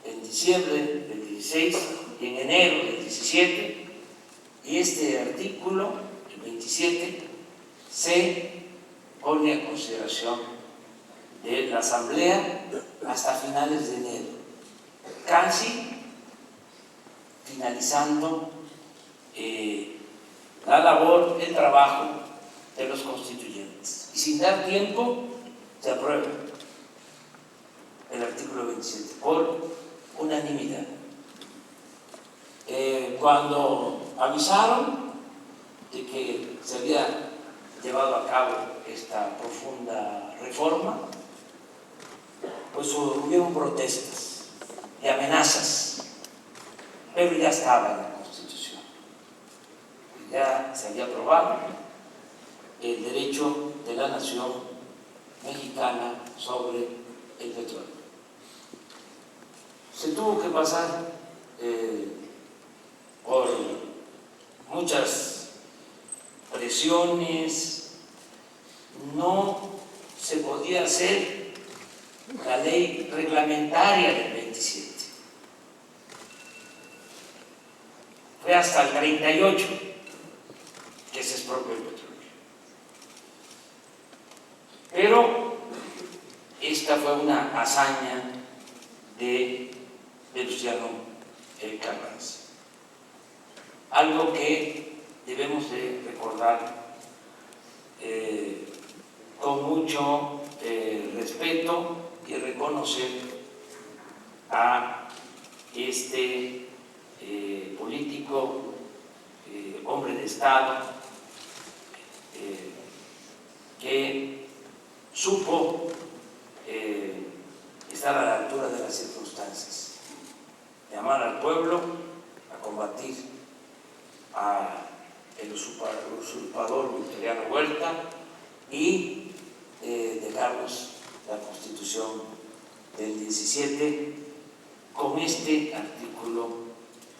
en diciembre del 16 y en enero del 17, y este artículo, el 27, se pone a consideración de la Asamblea hasta finales de enero, casi finalizando la labor, el trabajo de los constituyentes. Y sin dar tiempo, se aprueba el artículo 27 por unanimidad. Cuando avisaron de que se había llevado a cabo esta profunda reforma, pues hubieron protestas y amenazas, pero ya estaba en la Constitución, ya se había aprobado el derecho de la nación mexicana sobre el petróleo. Se tuvo que pasar por muchas presiones, no se podía hacer la ley reglamentaria del 27. Fue hasta el 38 que se expropió el petróleo. Pero esta fue una hazaña de Venustiano Carranza. Algo que debemos de recordar con mucho respeto y reconocer a este político, hombre de Estado, que supo estar a la altura de las circunstancias, llamar al pueblo a combatir al usurpador Victoriano Huerta y dejarnos la Constitución del 17 con este artículo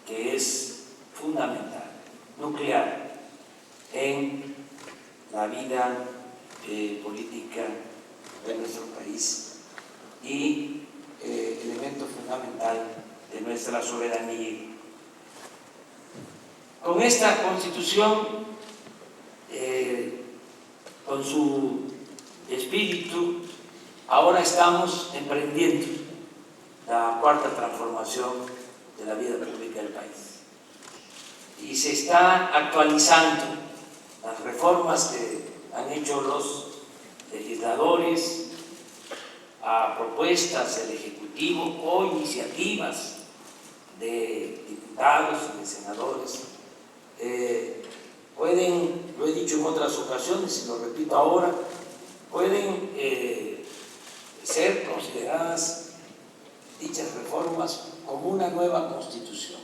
que es fundamental, nuclear en la vida política de nuestro país y elemento fundamental de nuestra soberanía. Con esta Constitución, con su espíritu, ahora estamos emprendiendo la cuarta transformación de la vida pública del país y se está actualizando las reformas que han hecho los legisladores a propuestas del Ejecutivo o iniciativas de diputados y de senadores. Pueden, lo he dicho en otras ocasiones y lo repito ahora, pueden ser consideradas dichas reformas como una nueva Constitución.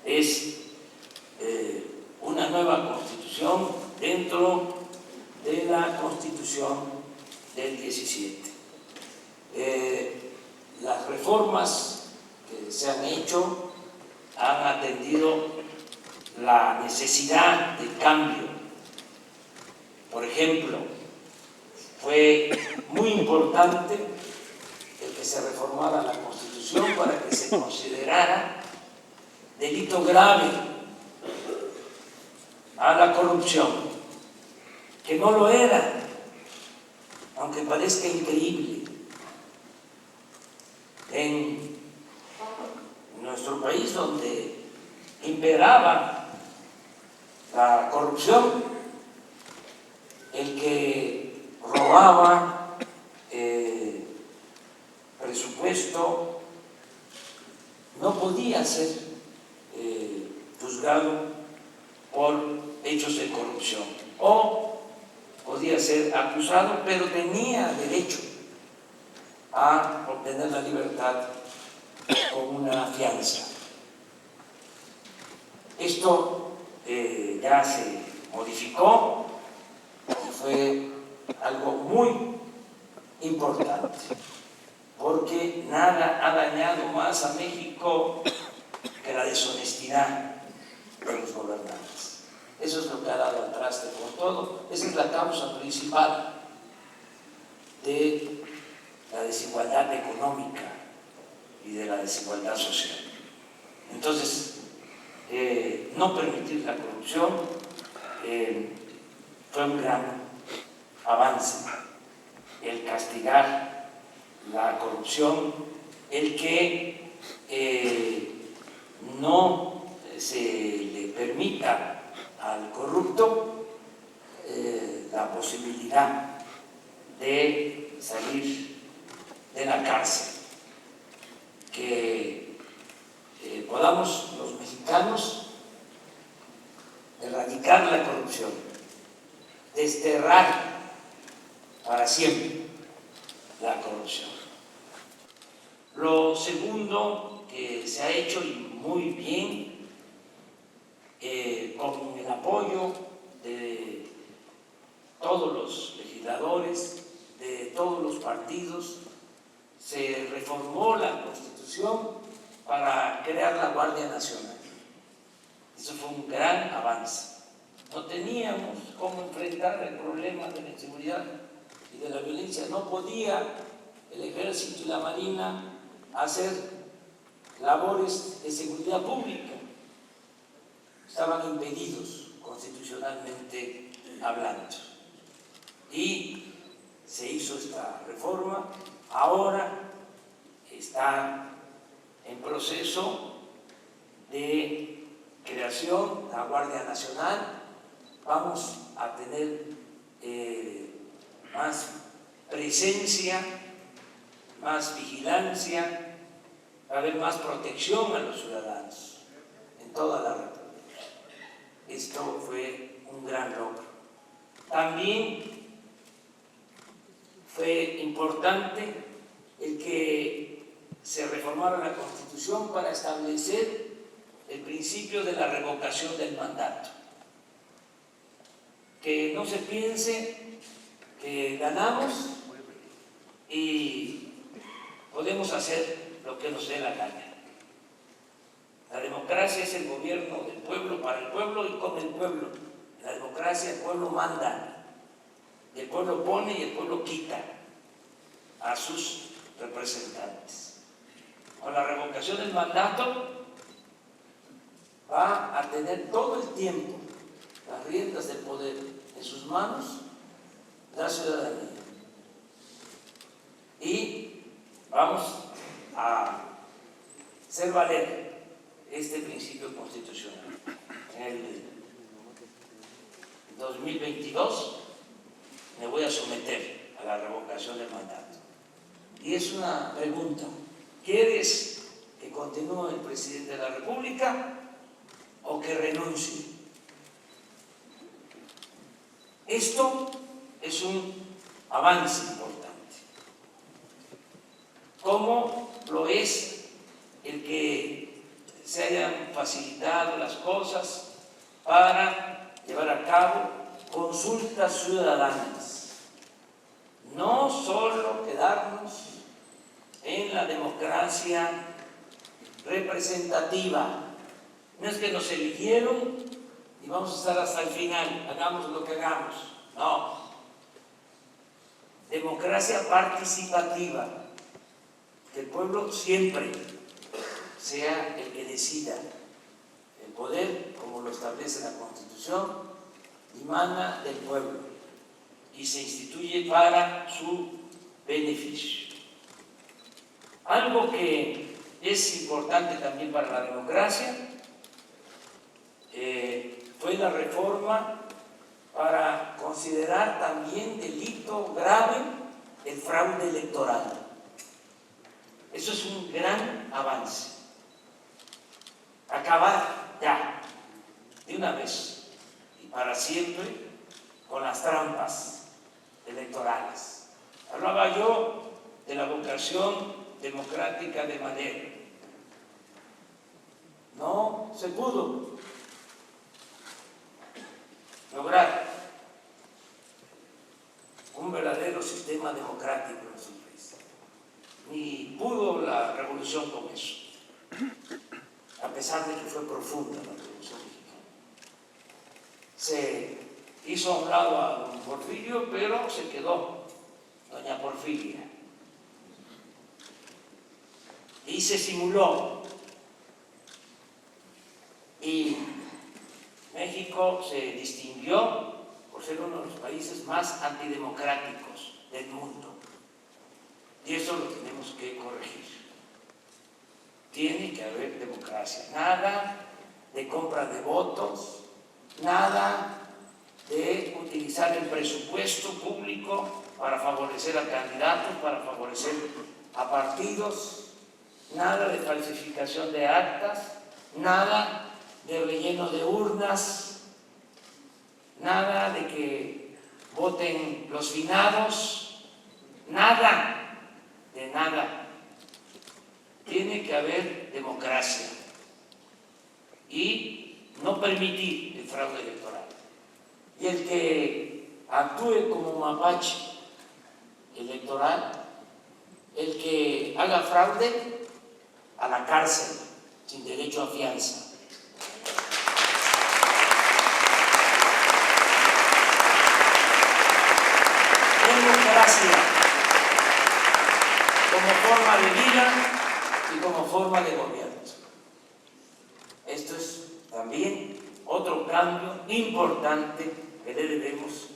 Es una nueva Constitución dentro de la Constitución del 17. Las reformas que se han hecho han atendido la necesidad de cambio. Por ejemplo, fue muy importante el que se reformara la Constitución para que se considerara delito grave a la corrupción, que no lo era, aunque parezca increíble. En nuestro país, donde imperaba la corrupción, el que robaba presupuesto no podía ser juzgado por hechos de corrupción o podía ser acusado, pero tenía derecho a obtener la libertad con una fianza. Esto ya se modificó y fue algo muy importante, porque nada ha dañado más a México que la deshonestidad de los gobernantes. Eso es lo que ha dado al traste con todo. Esa es la causa principal de la desigualdad económica y de la desigualdad social. Entonces, no permitir la corrupción fue un gran avance. El castigar la corrupción, el que no se le permita al corrupto la posibilidad de salir de la cárcel, que podamos podamos los mexicanos erradicar la corrupción, desterrar para siempre la corrupción. Lo segundo que se ha hecho y muy bien, con el apoyo de todos los legisladores, de todos los partidos, se reformó la Constitución para crear la Guardia Nacional. Eso fue un gran avance. No teníamos cómo enfrentar el problema de la inseguridad y de la violencia. No podía el Ejército y la Marina hacer labores de seguridad pública. Estaban impedidos constitucionalmente hablando. Y se hizo esta reforma. Ahora está en proceso de creación la Guardia Nacional. Vamos a tener más presencia, más vigilancia, va a haber más protección a los ciudadanos en toda la República. Esto fue un gran logro. También fue importante el que se reformara la Constitución para establecer el principio de la revocación del mandato. Que no se piense que ganamos y podemos hacer lo que nos dé la gana. La democracia es el gobierno del pueblo, para el pueblo y con el pueblo. En la democracia el pueblo manda, el pueblo pone y el pueblo quita a sus representantes. Con la revocación del mandato va a tener todo el tiempo las riendas del poder en sus manos la ciudadanía. Y vamos a hacer valer este principio constitucional. En el 2022 me voy a someter a la revocación del mandato. Y es una pregunta: ¿quieres que continúe el presidente de la República o que renuncie? Esto es un avance importante, como lo es el que se hayan facilitado las cosas para llevar a cabo consultas ciudadanas. No solo quedarnos en la democracia representativa. No es que nos eligieron y vamos a estar hasta el final, hagamos lo que hagamos. No. Democracia participativa. Que el pueblo siempre sea el que decida. El poder, como lo establece la Constitución, dimana del pueblo y se instituye para su beneficio. Algo que es importante también para la democracia fue la reforma para considerar también delito grave el fraude electoral. Eso es un gran avance. Acabar ya, de una vez y para siempre, con las trampas electorales. Hablaba yo de la vocación democrática de Madero. No se pudo lograr un verdadero sistema democrático en nuestro país. Ni pudo la revolución con eso, a pesar de que fue profunda la revolución mexicana. Se hizo a un lado a don Porfirio, pero se quedó doña Porfiria. Y se simuló. Y México se distinguió por ser uno de los países más antidemocráticos del mundo. Y eso lo tenemos que corregir. Tiene que haber democracia. Nada de compra de votos, nada de utilizar el presupuesto público para favorecer a candidatos, para favorecer a partidos, nada de falsificación de actas, nada de relleno de urnas, nada de que voten los finados, nada, de nada. Tiene que haber democracia y no permitir el fraude electoral. Y el que actúe como mapache electoral, el que haga fraude, a la cárcel sin derecho a fianza. Democracia como forma de vida y como forma de gobierno. Esto es también otro cambio importante que le debemos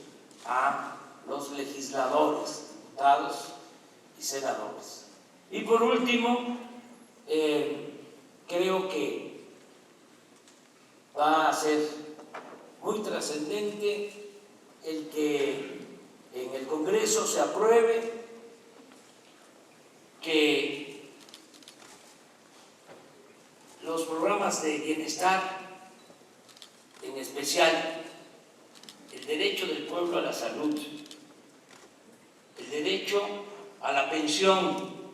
a los legisladores, diputados y senadores. Y por último, creo que va a ser muy trascendente el que en el Congreso se apruebe que los programas de bienestar, en especial el derecho del pueblo a la salud, el derecho a la pensión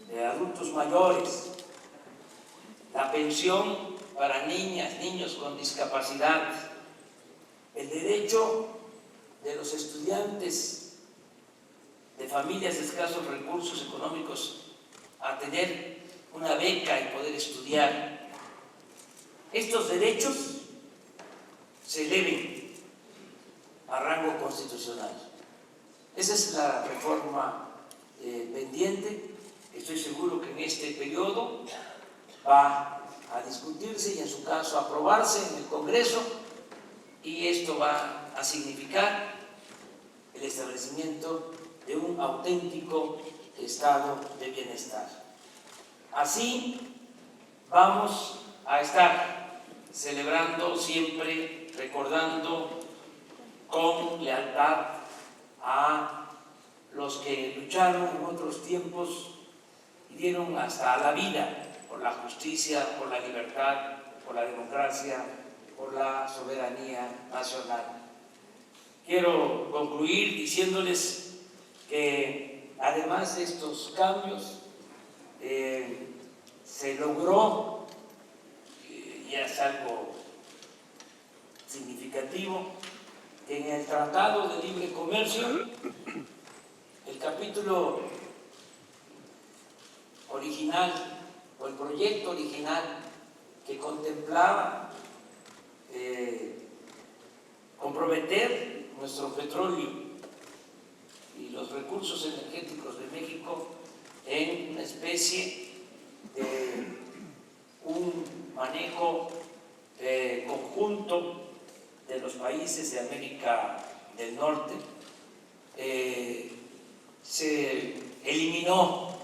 de adultos mayores, la pensión para niñas, niños con discapacidad, el derecho de los estudiantes de familias de escasos recursos económicos a tener una beca y poder estudiar. Estos derechos se eleven a rango constitucional. Esa es la reforma pendiente. Estoy seguro que en este periodo va a discutirse y en su caso aprobarse en el Congreso, y esto va a significar el establecimiento de un auténtico estado de bienestar. Así vamos a estar celebrando siempre, recordando con lealtad a los que lucharon en otros tiempos y dieron hasta la vida por la justicia, por la libertad, por la democracia, por la soberanía nacional. Quiero concluir diciéndoles que además de estos cambios se logró, y es algo significativo, que en el Tratado de Libre Comercio, el capítulo original o el proyecto original que contemplaba comprometer nuestro petróleo y los recursos energéticos de México en una especie de un manejo conjunto de los países de América del Norte, se eliminó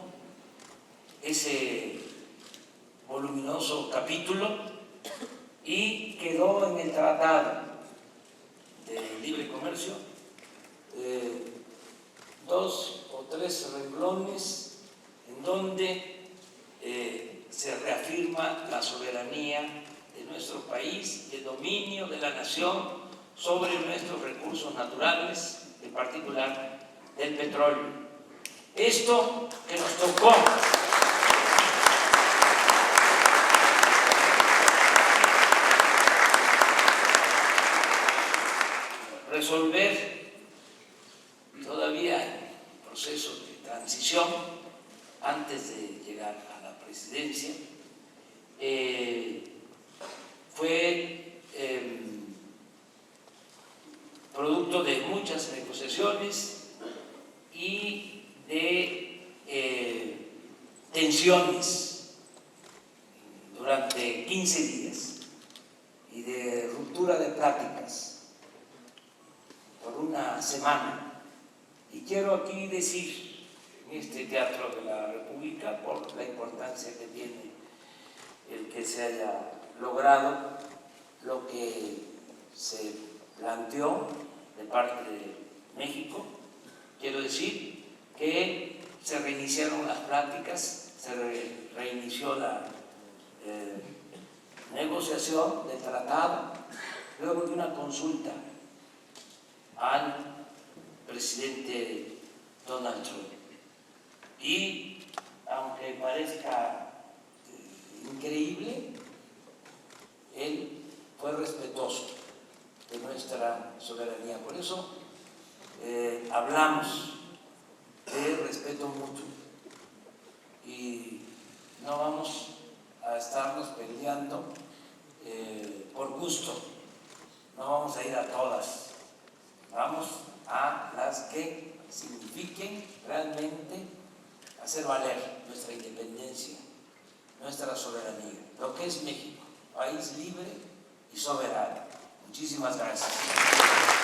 ese voluminoso capítulo y quedó en el Tratado de Libre Comercio 2 o 3 renglones en donde se reafirma la soberanía de nuestro país y el dominio de la nación sobre nuestros recursos naturales, en particular del petróleo. Esto que nos tocó resolver todavía en proceso de transición antes de llegar a la presidencia, fue producto de muchas negociaciones y de tensiones durante 15 días y de ruptura de pláticas por una semana. Y quiero aquí decir, en este Teatro de la República, por la importancia que tiene el que se haya logrado lo que se planteó de parte de México, quiero decir que se reiniciaron las pláticas, se reinició la negociación del tratado, luego de una consulta al presidente Donald Trump. Y aunque parezca increíble, él fue respetuoso de nuestra soberanía. Por eso hablamos de respeto mutuo y no vamos a estarnos peleando por gusto, no vamos a ir a todas, vamos a las que signifiquen realmente hacer valer nuestra independencia, nuestra soberanía, lo que es México, país libre y soberano. Muchísimas gracias.